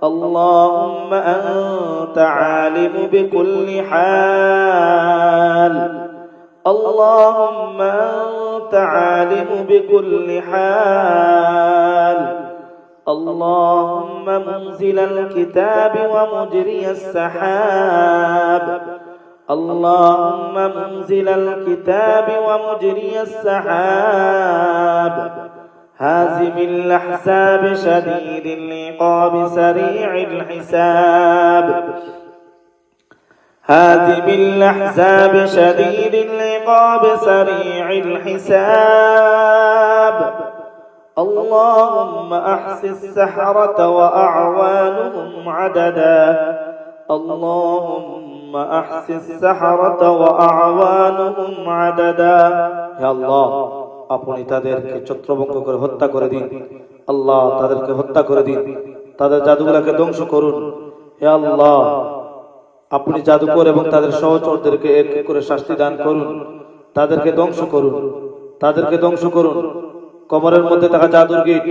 Speaker 1: اللهم أنت عالم بكل حال. اللهم أنت عالم بكل حال. اللهم منزل الكتاب ومجري السحاب. اللهم منزل الكتاب ومجري السحاب. هازم الأحزاب شديد العقاب سريع الحساب. هازم الأحزاب شديد العقاب سريع الحساب. اللهم أحصِ السحرة وأعوانهم عددا. اللهم أحصِ السحرة وأعوانهم عددا. يا الله আপনি তাদেরকে ছত্রভঙ্গ করে হত্যা করে দিন। আল্লাহ তাদেরকে হত্যা করে দিন, তাদের জাদুগুলোকে ধ্বংস করুন। হে আল্লাহ আপনি জাদুকর এবং তাদের সহচরদেরকে এক এক করে শাস্তি দান করুন, তাদেরকে ধ্বংস করুন, তাদেরকে ধ্বংস করুন। কোমরের মধ্যে থাকা জাদুর গিট,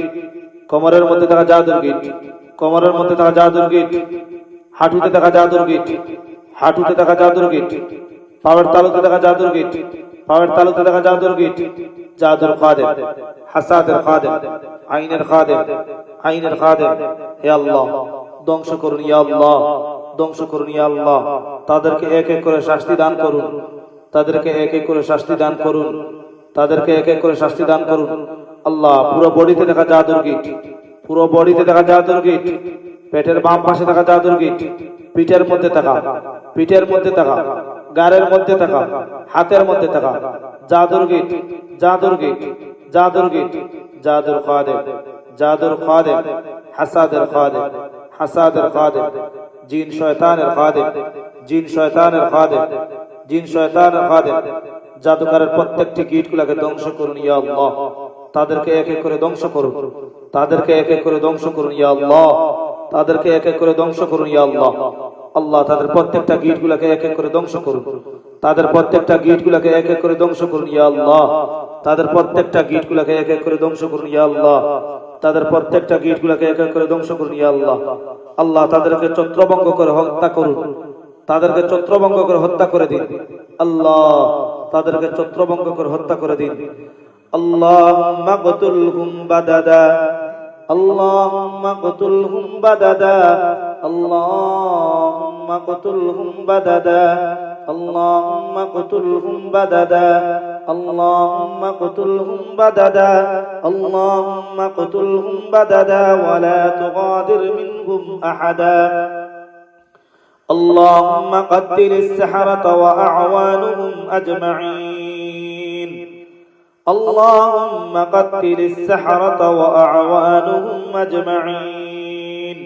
Speaker 1: কোমরের মধ্যে থাকা জাদুর গিট, কোমরের মধ্যে থাকা জাদুর গিট, হাঁটুতে থাকা জাদুর গিট, হাঁটুতে থাকা জাদুর গিট, পায়ের তালুতে থাকা জাদুর গিট, পায়ের তালুতে থাকা জাদুর গিট, জাদুর খাদেম, হাসাদের খাদেম, আইনের খাদেম, আইনের খাদেম। হে আল্লাহ ধ্বংস করুন, ইয়া আল্লাহ ধ্বংস করুন, ইয়া আল্লাহ। তাদেরকে এক এক করে শাস্তি দান করুন, তাদেরকে এক এক করে শাস্তি দান করুন, তাদেরকে এক এক করে শাস্তি দান করুন। আল্লাহ পুরো বডিতে থাকা জাদুর গিট, পুরো বডিতে থাকা জাদুর গিট, পেটের বাম পাশে থাকা জাদুর গিট, পিঠের মধ্যে থাকা, পিঠের মধ্যে থাকা, গাড়ের মধ্যে থাকা, হাতের মধ্যে থাকা জাদুর গিট, জাদুর গিট, জাদুর গিট, জাদুর খাদেম, জাদুর খাদেম, হাসাদের খাদেম, হাসাদের খাদেম, জিন শয়তানের খাদেম, জিন শয়তানের খাদেম, জিন শয়তানের খাদেম। জাদুকারের প্রত্যেকটি গিটগুলোকে ধ্বংস করুন ইয়া আল্লাহ। তাদেরকে এক এক করে ধ্বংস করুন, তাদেরকে এক এক করে ধ্বংস করুন ইয়া আল্লাহ। তাদেরকে এক এক করে ধ্বংস করুন ইয়া আল্লাহ। আল্লাহ তাদের প্রত্যেকটা গিটগুলোকে এক এক করে ধ্বংস করুন, তাদের প্রত্যেকটা গিটগুলোকে এক এক করে ধ্বংস করুন ইয়া আল্লাহ। তাদের প্রত্যেকটা গিটগুলোকে এক এক করে ধ্বংস করুন ইয়া আল্লাহ। তাদের প্রত্যেকটা গিটগুলোকে এক এক করে ধ্বংস করুন ইয়া আল্লাহ। আল্লাহ তাদেরকে ছত্রভঙ্গ করে হত্যা করুন, তাদেরকে ছত্রভঙ্গ করে হত্যা করে দিন। আল্লাহ তাদেরকে ছত্রভঙ্গ করে হত্যা করে দিন। আল্লাহুম্মা কতুলহুম বাদাদা, আল্লাহুম্মা কতুলহুম বাদাদা, আল্লাহুম্মা কতুলহুম বাদাদা, আল্লাহুম্মা কতুলহুম বাদাদা, আল্লাহুম্মা কতুলহুম বাদাদা, আল্লাহুম্মা কতুলহুম বাদাদা ওয়া লা তুগাদির মিনহুম আহাদা। اللهم قتل السحرة وأعوانهم أجمعين. اللهم قتل السحرة وأعوانهم أجمعين.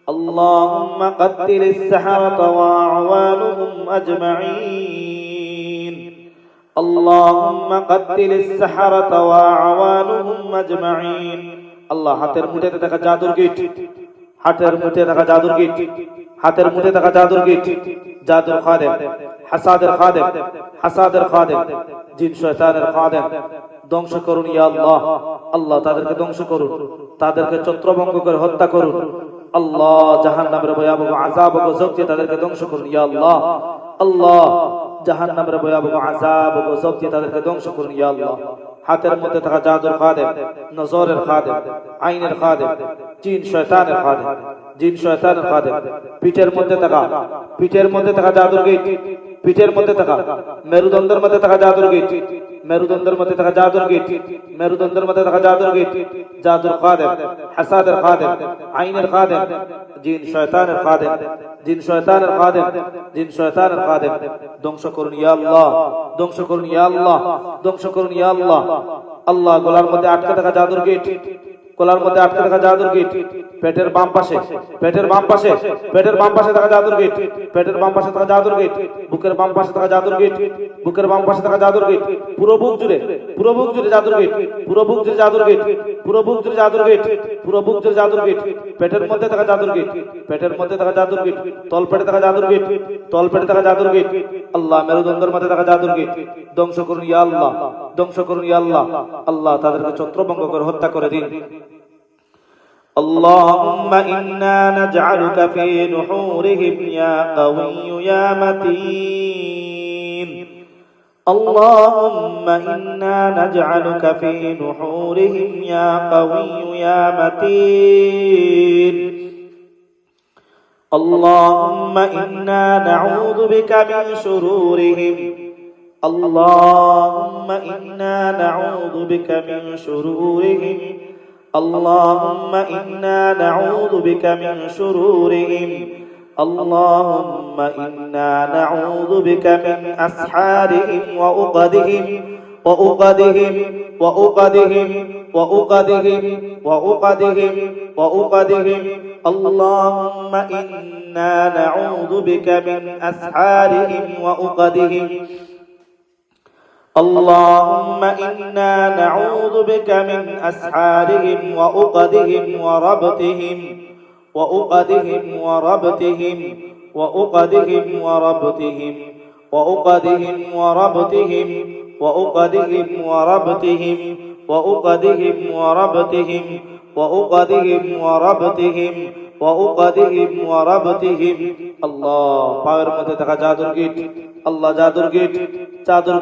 Speaker 1: اللهم قتل السحرة وأعوانهم أجمعين اللهم قتل السحرة وأعوانهم أجمعين আল্লাহ হাতের মুঠে থাকা জাদুর গিট হাতের মুঠে থাকা জাদুর গিট হাতের মুঠে থাকা জাদুর গিট জাদুর খাদেম হাসাদের খাদেম জিন শয়তানের খাদেম ধ্বংস করুন ইয়া আল্লাহ আল্লাহ তাদেরকে ধ্বংস করুন তাদেরকে ছত্রভঙ্গ করে হত্যা করুন আল্লাহ জাহান্নামের ভয়াবহ আযাব ও গজব দিয়ে তাদেরকে ধ্বংস করুন ইয়া আল্লাহ আল্লাহ জাহান্নামের ভয়াবহ আযাব ও গজব দিয়ে তাদেরকে ধ্বংস করুন ইয়া আল্লাহ হাতের মধ্যে থাকা জাদুর খাদেম নজরের খাদেম আইনের খাদেম জিন শয়তানের খাদেম পিঠের মধ্যে থাকা জাদুর গিট পিঠের মধ্যে থাকা মেরুদণ্ডের মধ্যে থাকা জাদুর গিট মেরুদণ্ডের মধ্যে থাকা জাদুর গিট জাদুর খাদেম হাসাদের খাদেম আইনের খাদেম জিন শয়তানের খাদেম ধ্বংস করুন ইয়া আল্লাহ আল্লাহ গলার মধ্যে আটকে থাকা জাদুর গিট পেটের বাম পাশে থাকা জাদুর গিট বুকের বাম পাশে থাকা জাদুর গিট পুরো বুক জুড়ে জাদুর গিট পেটের মধ্যে থাকা জাদুর গিট তলপেটে থাকা জাদুর গিট আল্লাহ মেরুদণ্ডের মধ্যে থাকা জাদুর গিট ধ্বংস করুন ইয়া আল্লাহ আল্লাহ তাদেরকে ছত্রভঙ্গ করে হত্যা করে দিন اللهم إنا نجعلك في نحورهم يا قوي يا متين اللهم إنا نجعلك في نحورهم يا قوي يا متين اللهم إنا نعوذ بك من شرورهم اللهم إنا نعوذ بك من شرورهم اللهم إنا نعوذ بك من شرورهم اللهم إنا نعوذ بك من أسحارهم وأقدهم اللهم إنا نعوذ بك من أسحارهم وأقدهم اللهم إنا نعوذ بك من أسحارهم وأقدهم وربطهم وأقدهم وربطهم وأقدهم وربطهم وأقدهم وربطهم وأقدهم وربطهم وأقدهم وربطهم وأقدهم وربطهم وأقدهم وربطهم الله পায়ের মধ্যে থাকা জাদুর গিট আল্লাহ জাদুর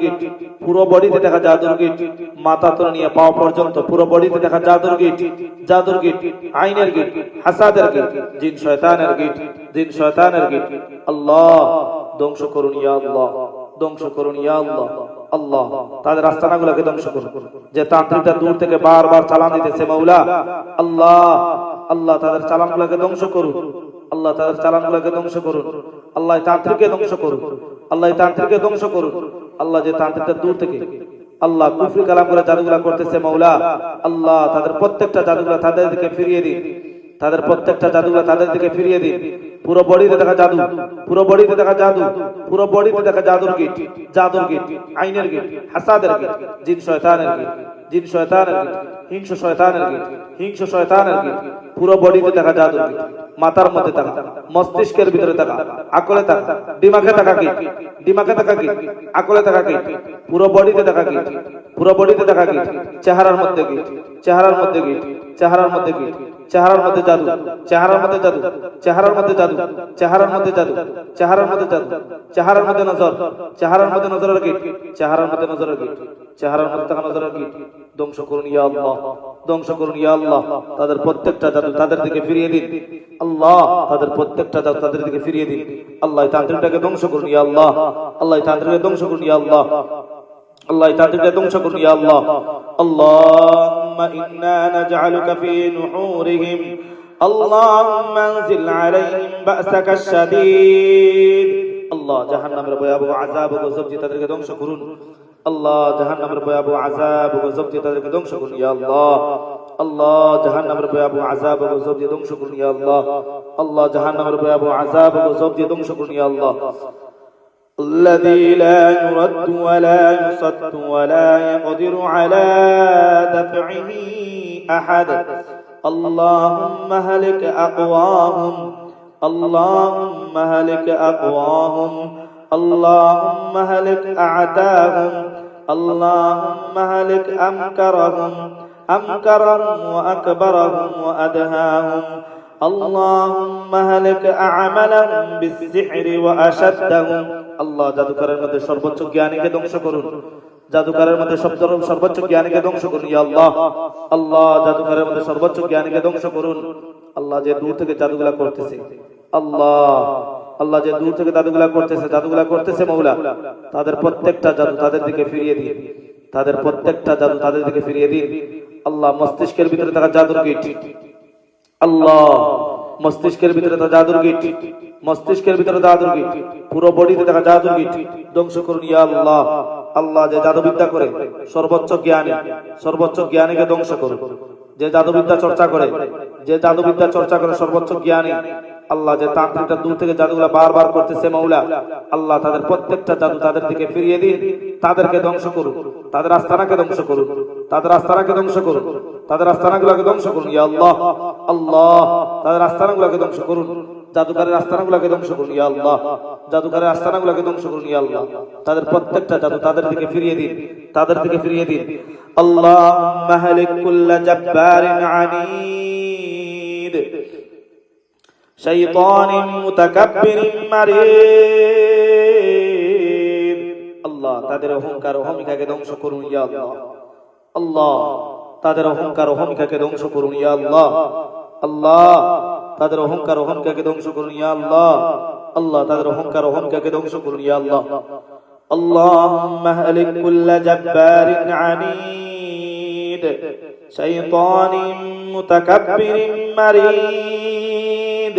Speaker 1: গিট পুরো বডিতে থাকা জাদুর গিট মাথা থেকে নিয়ে পা পর্যন্ত পুরো বডিতে থাকা জাদুর গিট আইনের গিট হাসাদের গিট জিন শয়তানের গিট আল্লাহ ধ্বংস করুন ইয়া আল্লাহ আল্লাহ তাদের আস্তানাগুলোকে ধ্বংস করুন যে তান্ত্রিকটা দূর থেকে বারবার চালান দিতেছে মাওলা আল্লাহ তাদের চালানগুলোকে ধ্বংস করুন আল্লাহ তান্ত্রিককে ধ্বংস করুন আল্লাহ যে তান্ত্রিকটা দূর থেকে আল্লাহ কুফরি কালাম করে জাদুগুলা করতেছে মাওলা আল্লাহ তাদের প্রত্যেকটা জাদুগুলা তাদের দিকে ফিরিয়ে দিন পুরো বডিতে দেখা জাদুর গিট আইনের গিট হাসাদের গিট জিন শয়তানের গিট হিংস্র শয়তানের গিট পুরো বডিতে দেখা জাদুর গিট মাথার মধ্যে থাকা মস্তিষ্কের ভিতরে থাকা আকলে থাকা দিমাগে থাকা গিট আকলে থাকা গিট পুরো বডিতে থাকা গিট চেহারার মধ্যে গিট চেহারার মধ্যে জাদু চেহারার মধ্যে নজর চেহারার মধ্যে নজরের গিট ধ্বংস করুন ইয়া আল্লাহ তাদের প্রত্যেকটা জাদু তাদের দিকে ফিরিয়ে দিন আল্লাহ আল্লাহ তান্ত্রিকটাকে ধ্বংস করুন ইয়া আল্লাহ আল্লাহ তান্ত্রিককে ধ্বংস করুন ইয়া আল্লাহ اللهم إنا نجعلك في نحورهم اللهم انزل عليهم بأسك الشديد الله جهنم ভয়াবহ আযাব ও গজব দিয়ে তাদেরকে ধ্বংস করুন আল্লাহ জাহান্নামের ভয়াবহ আযাব ও গজব দিয়ে তাদেরকে ধ্বংস করুন ইয়া আল্লাহ আল্লাহ জাহান্নামের ভয়াবহ আযাব ও গজব দিয়ে ধ্বংস করুন ইয়া আল্লাহ। আল্লাহ জাহান্নামের ভয়াবহ আযাব ও গজব দিয়ে ধ্বংস করুন ইয়া আল্লাহ। الذي لا يرد ولا يصد ولا يقدر على دفعه أحد اللهم هلك أقواهم اللهم هلك أقواهم اللهم هلك أعداهم اللهم هلك أمكرهم وأكبرهم وأدهاهم اللهم هلك أعملهم بالسحر وأشدهم আল্লাহ জাদুকরের মধ্যে সর্বোচ্চ জ্ঞানীকে ধ্বংস করুন, জাদুকরের মধ্যে সর্বোচ্চ জ্ঞানীকে ধ্বংস করুন ইয়া আল্লাহ। আল্লাহ জাদুকরের মধ্যে সর্বোচ্চ জ্ঞানীকে ধ্বংস করুন। আল্লাহ যে দূর থেকে জাদুগুলা করতেছে, আল্লাহ যে দূর থেকে জাদুগুলা করতেছে মওলা, তাদের প্রত্যেকটা জাদু তাদের দিকে ফিরিয়ে দিন, তাদের প্রত্যেকটা জাদু তাদের দিকে ফিরিয়ে দিন। আল্লাহ মস্তিষ্কের ভিতরে থাকা জাদুর গিট, আল্লাহ মস্তিষ্কের ভিতরে থাকা জাদুর গিট, মস্তিষ্কের ভিতরে জাদুর গিট, পুরো বডিতে থাকা জাদুর গিট ধ্বংস করুন ইয়া আল্লাহ। আল্লাহ যে জাদুবিদ্যা করে সর্বোচ্চ জ্ঞানীকে ধ্বংস করুন। যে জাদুবিদ্যা চর্চা করে সর্বোচ্চ জ্ঞানী, আল্লাহ যে তান্ত্রিকটা দূর থেকে জাদুগুলা বারবার করতেছে মওলা, আল্লাহ তাদের প্রত্যেকটা জাদু তাদের দিকে ফিরিয়ে দিন, তাদেরকে ধ্বংস করুন, তাদের আস্তানাকে ধ্বংস করুন, তাদের আস্তানাকে ধ্বংস করুন, তাদের আস্তানাগুলোকে ধ্বংস করুন ইয়া আল্লাহ। আল্লাহ তাদের আস্তানাগুলোকে ধ্বংস করুন, জাদুকারের আস্তানাগুলোকে ধ্বংস করুন ইয়া আল্লাহ, জাদুকারের আস্তানাগুলোকে ধ্বংস করুন ইয়া আল্লাহ। তাদের প্রত্যেকটা জাদু তাদের দিকে ফিরিয়ে দিন, তাদের দিকে ফিরিয়ে দিন। আল্লাহুম্মা হালিক কুল্লা জাব্বারিন আনীদ শাইতানিন মুতাকাব্বিরিন মারিদ। আল্লাহ তাদের অহংকার অহমিকাকে ধ্বংস করুন ইয়া আল্লাহ। আল্লাহ তাদের অহংকার অহমিকাকে ধ্বংস করুন ইয়া আল্লাহ। আল্লাহ তাদের অহংকার অহমিকাকে ধ্বংস করুন ইয়া আল্লাহ। আল্লাহ তাদের অহংকার অহমিকাকে ধ্বংস করুন ইয়া আল্লাহ। আল্লাহুম্মা হালিক কুল্লা জাব্বারিন আনীদ শাইতানিন মুতাকাব্বিরিন মারিদ।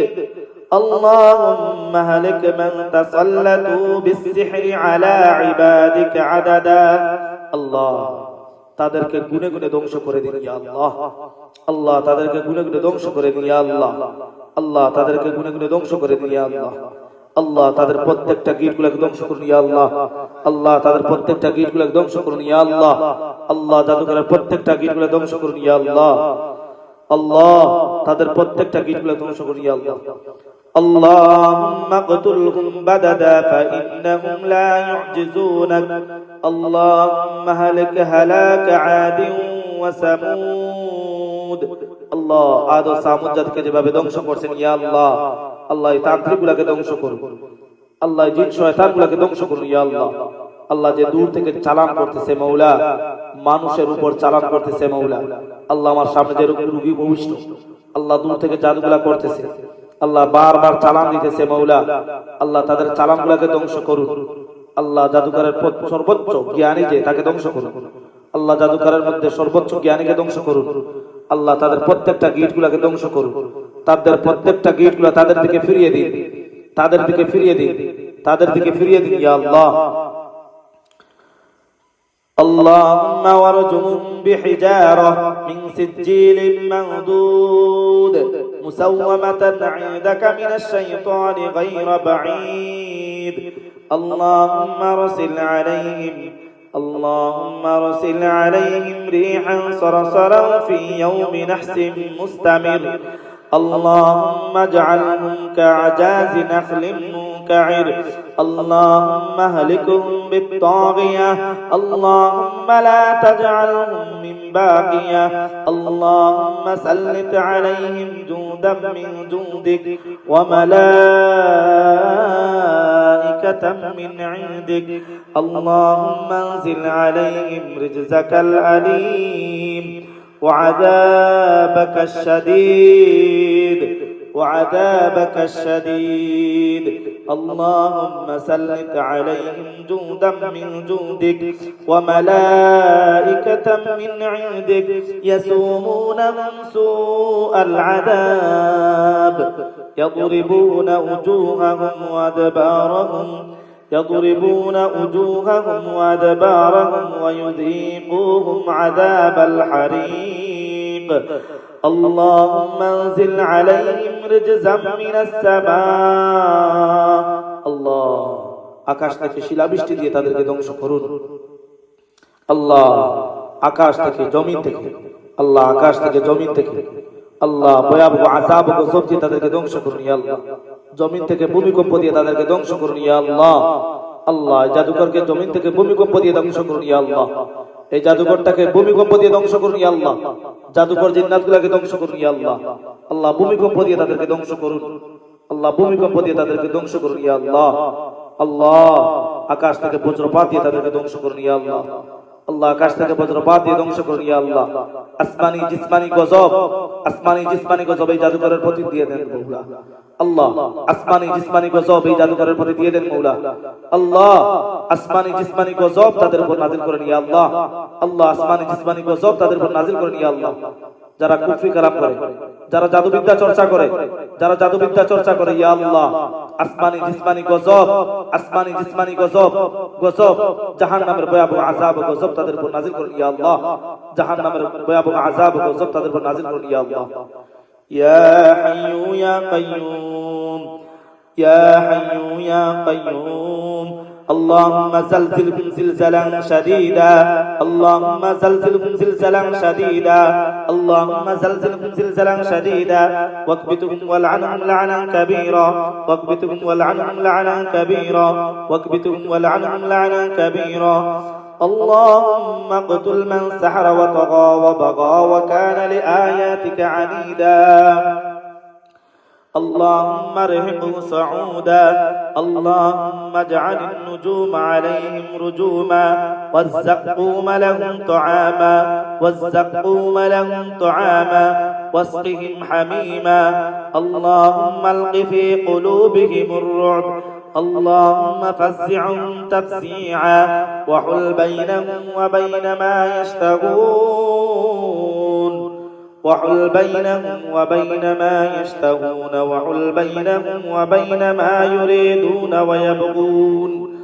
Speaker 1: اللهم هلك من تسلطوا بالسحر على عبادك عددا। আল্লাহ তাদেরকে গুনে গুনে ধ্বংস করে দিন ইয়া আল্লাহ। আল্লাহ তাদেরকে গুনে গুনে ধ্বংস করে দিন ইয়া আল্লাহ। আল্লাহ তাদেরকে গুনে গুনে ধ্বংস করে দিন ইয়া আল্লাহ। আল্লাহ তাদের প্রত্যেকটা গিটগুলোকে ধ্বংস করুন ইয়া আল্লাহ। আল্লাহ তাদের প্রত্যেকটা গিটগুলোকে ধ্বংস করুন ইয়া আল্লাহ। আল্লাহ জাদুকরের প্রত্যেকটা গিটগুলো ধ্বংস করুন ইয়া আল্লাহ। আল্লাহ তাদের প্রত্যেকটা গিটগুলো ধ্বংস করুন ইয়া আল্লাহ। اللهم اقتلهم بددا فإنهم لا يعجزونك اللهم هلك هلاك عاد وثمود। আল্লাহ আদ ও সামুদ জাতিকে যেভাবে ধ্বংস করছেন ইয়া আল্লাহ, আল্লাহ এই তান্ত্রিকগুলোকে ধ্বংস করুন, আল্লাহ জিন শয়তানগুলোকে ধ্বংস করুন ইয়া আল্লাহ। আল্লাহ যে দূর থেকে চালান করতেছে মওলা, মানুষের উপর চালান করতেছে মওলা, আল্লাহ আমার সামনে যে রোগী ভবিষ্য, আল্লাহ দূর থেকে জাদুগুলা করতেছে, আল্লাহ বারবার চালান দিতেছে মওলা, আল্লাহ তাদের চালানগুলোকে ধ্বংস করুন। আল্লাহ জাদুকরের সর্বোচ্চ জ্ঞানী যে তাকে ধ্বংস করুন, আল্লাহ জাদুকরের মধ্যে সর্বোচ্চ জ্ঞানীকে ধ্বংস করুন। আল্লাহ তাদের প্রত্যেকটা গিটগুলোকে ধ্বংস করুন, তাদের প্রত্যেকটা গিটগুলো তাদের দিকে ফিরিয়ে দিন, তাদের দিকে ফিরিয়ে দিন, তাদের দিকে ফিরিয়ে দিন ইয়া আল্লাহ। اللهم وارجمهم بحجارة من سجيل منضود مسومة عندك من الشيطان غير بعيد اللهم ارسل عليهم ريحا صرصرا في يوم نحس مستمر اللهم اجعلهم كأعجاز نخل منقعر اللهم اهلكهم بالطاغية اللهم لا تجعلهم من باقية اللهم سلط عليهم جندا من جندك وملائكة من عندك اللهم انزل عليهم رجزك الأليم وعذابك الشديد اللهم سلط عليهم جندا من جندك وملائكة من عندك يسومونهم سوء العذاب يضربون وجوههم وأدبارهم ويذيقوهم عذاب الحريق اللهم انزل عليهم رجزا من السماء الله আকাশ থেকে শিলাবৃষ্টি দিয়ে তাদেরকে ধ্বংস করুন আল্লাহ আকাশ থেকে জমিন থেকে আল্লাহ আকাশ থেকে জমিন থেকে আল্লাহ ভয়াবহ আযাব ও গজব দিয়ে তাদেরকে ধ্বংস করুন ইয়া আল্লাহ জমিন থেকে ভূমিকম্প দিয়ে তাদেরকে ধ্বংস করুন ইয়া আল্লাহ আল্লাহ জাদুকরকে জমিন থেকে ভূমিকম্প দিয়ে ধ্বংস করুন ইয়া আল্লাহ এই জাদুকরটাকে ভূমিকম্প দিয়ে ধ্বংস করুন ইয়া আল্লাহ জাদুকর জিন্নাতগুলোকে ধ্বংস করুন ইয়া আল্লাহ আল্লাহ ভূমিকম্প দিয়ে তাদেরকে ধ্বংস করুন আল্লাহ ভূমিকম্প দিয়ে তাদেরকে ধ্বংস করুন ইয়া আল্লাহ আল্লাহ আকাশ থেকে বজ্রপাত দিয়ে তাদেরকে ধ্বংস করুন ইয়া আল্লাহ আল্লাহ আকাশ থেকে বজ্রপাত দিয়ে ধ্বংস করুন ইয়া আল্লাহ আসমানি জিসমানি গজব এই জাদুকরের প্রতি দিয়ে দেন মওলা আল্লাহ আসমানি জিসমানি গজব এই জাদুকরের প্রতি দিয়ে দেন মওলা আল্লাহ আসমানি জিসমানি গজব তাদের উপর নাযিল করেন ইয়া আল্লাহ আল্লাহ আসমানি জিসমানি গজব তাদের উপর নাযিল করেন ইয়া আল্লাহ যারা কুফরি কালাম করে যারা জাদুবিদ্যা চর্চা করে ইয়া আল্লাহ আসমানি জিসমানি গজব জাহান্নামের ভয়াবহ আযাব ও গজব তাদের উপর নাযিল করুন ইয়া আল্লাহ জাহান্নামের ভয়াবহ আযাব ও গজব তাদের উপর নাযিল করুন ইয়া আল্লাহ ইয়া হাইয়্যু ইয়া কাইয়্যুম ইয়া হাইয়্যু ইয়া কাইয়্যুম اللهم زلزلهم زلزالا شديدا اللهم زلزلهم زلزالا شديدا اللهم زلزلهم زلزالا شديدا واكبتهم والعنهم لعنا كبيرا واكبتهم والعنهم لعنا كبيرا واكبتهم والعنهم لعنا كبيرا اللهم اقتل من سحر وطغى وبغى وكان لآياتك عنيدا اللهم ارهقه صعودا اللهم اجعل النجوم عليهم رجوما والزقوم لهم طعاما واسقهم حميما اللهم الق في قلوبهم الرعب اللهم فزعهم تفزيعا وحل بينهم وبين ما يشتهون وحل بينهم وبين ما يشتهون وحل بينهم وبين ما يريدون ويبغون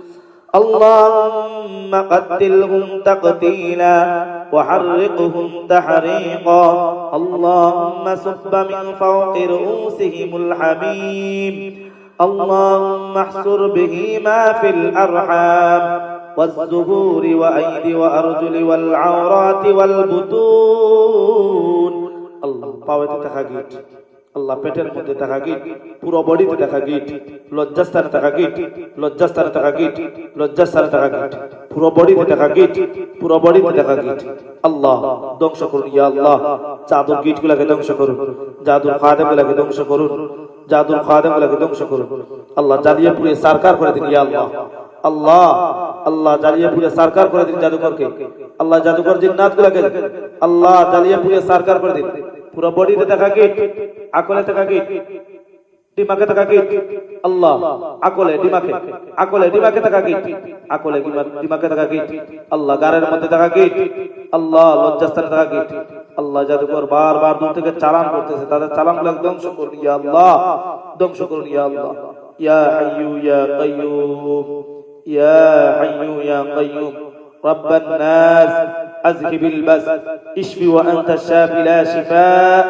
Speaker 1: اللهم قتلهم تقتيلا وحرقهم تحريقا اللهم صب من فوق رؤوسهم الحميم اللهم احصر به ما في الأرحام والزهور وأيدي وأرجل والعورات والبطون আল্লাহ পাওয়াতে থাকা গিট আল্লাহ পেটের মধ্যে থাকা গিট পুরো বডিতে থাকা গিট লজ্জাস্থানে থাকা গিট লজ্জাস্থানে থাকা গিট লজ্জাস্থানে থাকা গিট পুরো বডিতে থাকা গিট পুরো বডিতে থাকা গিট আল্লাহ ধ্বংস করুন ইয়া আল্লাহ জাদুর গিটগুলোকে ধ্বংস করুন জাদুর খাদেমগুলোকে ধ্বংস করুন জাদুর খাদেমগুলোকে ধ্বংস করুন আল্লাহ জ্বালিয়ে পুড়িয়ে সারকার করে দিন ইয়া আল্লাহ আল্লাহ আল্লাহ জ্বালিয়ে পুড়িয়ে সারকার করে দিন জাদুকরকে আল্লাহ জাদুকর জিন্নাতগুলোকে আল্লাহ জ্বালিয়ে পুড়িয়ে সারকার করে দিন পুরো বডিতে থাকা গিট আকলে থাকা গিট দিমাগে থাকা গিট আল্লাহ আকলে দিমাগে থাকা গিট আকলে দিমাগে থাকা গিট আল্লাহ গারের মধ্যে থাকা গিট আল্লাহ লজ্জাস্থানে থাকা গিট আল্লাহ জাদুকর বারবার দূর থেকে চালান করতেছে তাদের চালানগুলো ধ্বংস করুন ইয়া আল্লাহ ধ্বংস করুন ইয়া আল্লাহ ইয়া হাইয়্যু ইয়া কাইয়্যুম ইয়া হাইয়্যু ইয়া কাইয়্যুম রব্বান নাস أذهب البأس اشف وأنت الشافي لا شفاء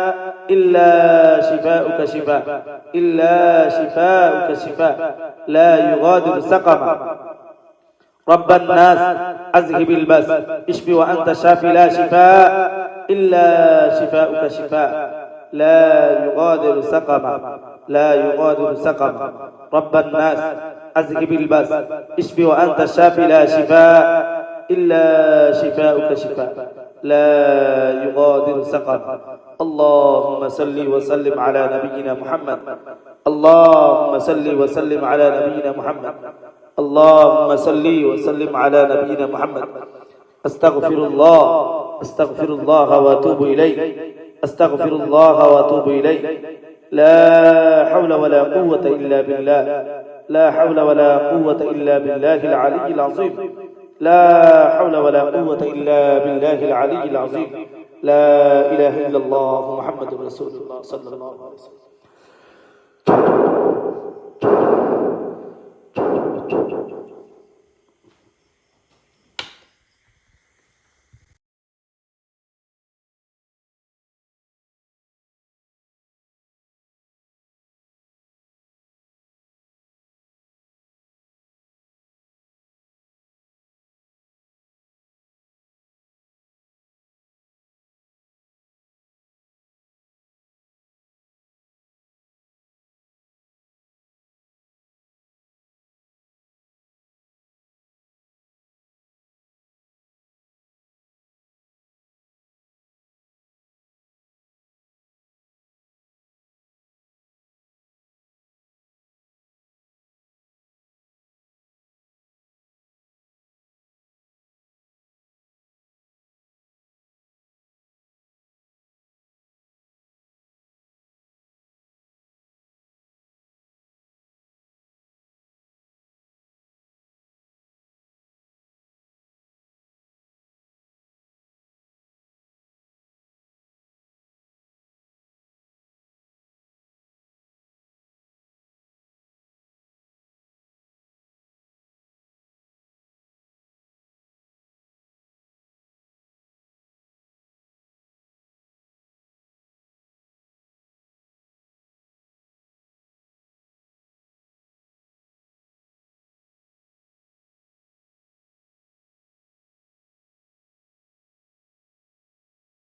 Speaker 1: إلا شفاؤك شفاء إلا شفاؤك شفاء لا يغادر سقما رب الناس أذهب البأس اشف وأنت الشافي لا شفاء إلا شفاؤك شفاء لا يغادر سقما لا يغادر سقما رب الناس أذهب البأس اشف وأنت الشافي لا شفاء إلا شفاؤك شفاء لا يغادر سقما اللهم صل وسلم على نبينا محمد اللهم صل وسلم على نبينا محمد اللهم صل وسلم على نبينا محمد أستغفر الله وأتوب إليه أستغفر الله وأتوب إليه لا حول ولا قوة إلا بالله لا حول ولا قوة إلا بالله العلي العظيم لا حول ولا قوة إلا بالله العلي العظيم لا إله إلا الله محمد رسول الله صلى الله عليه وسلم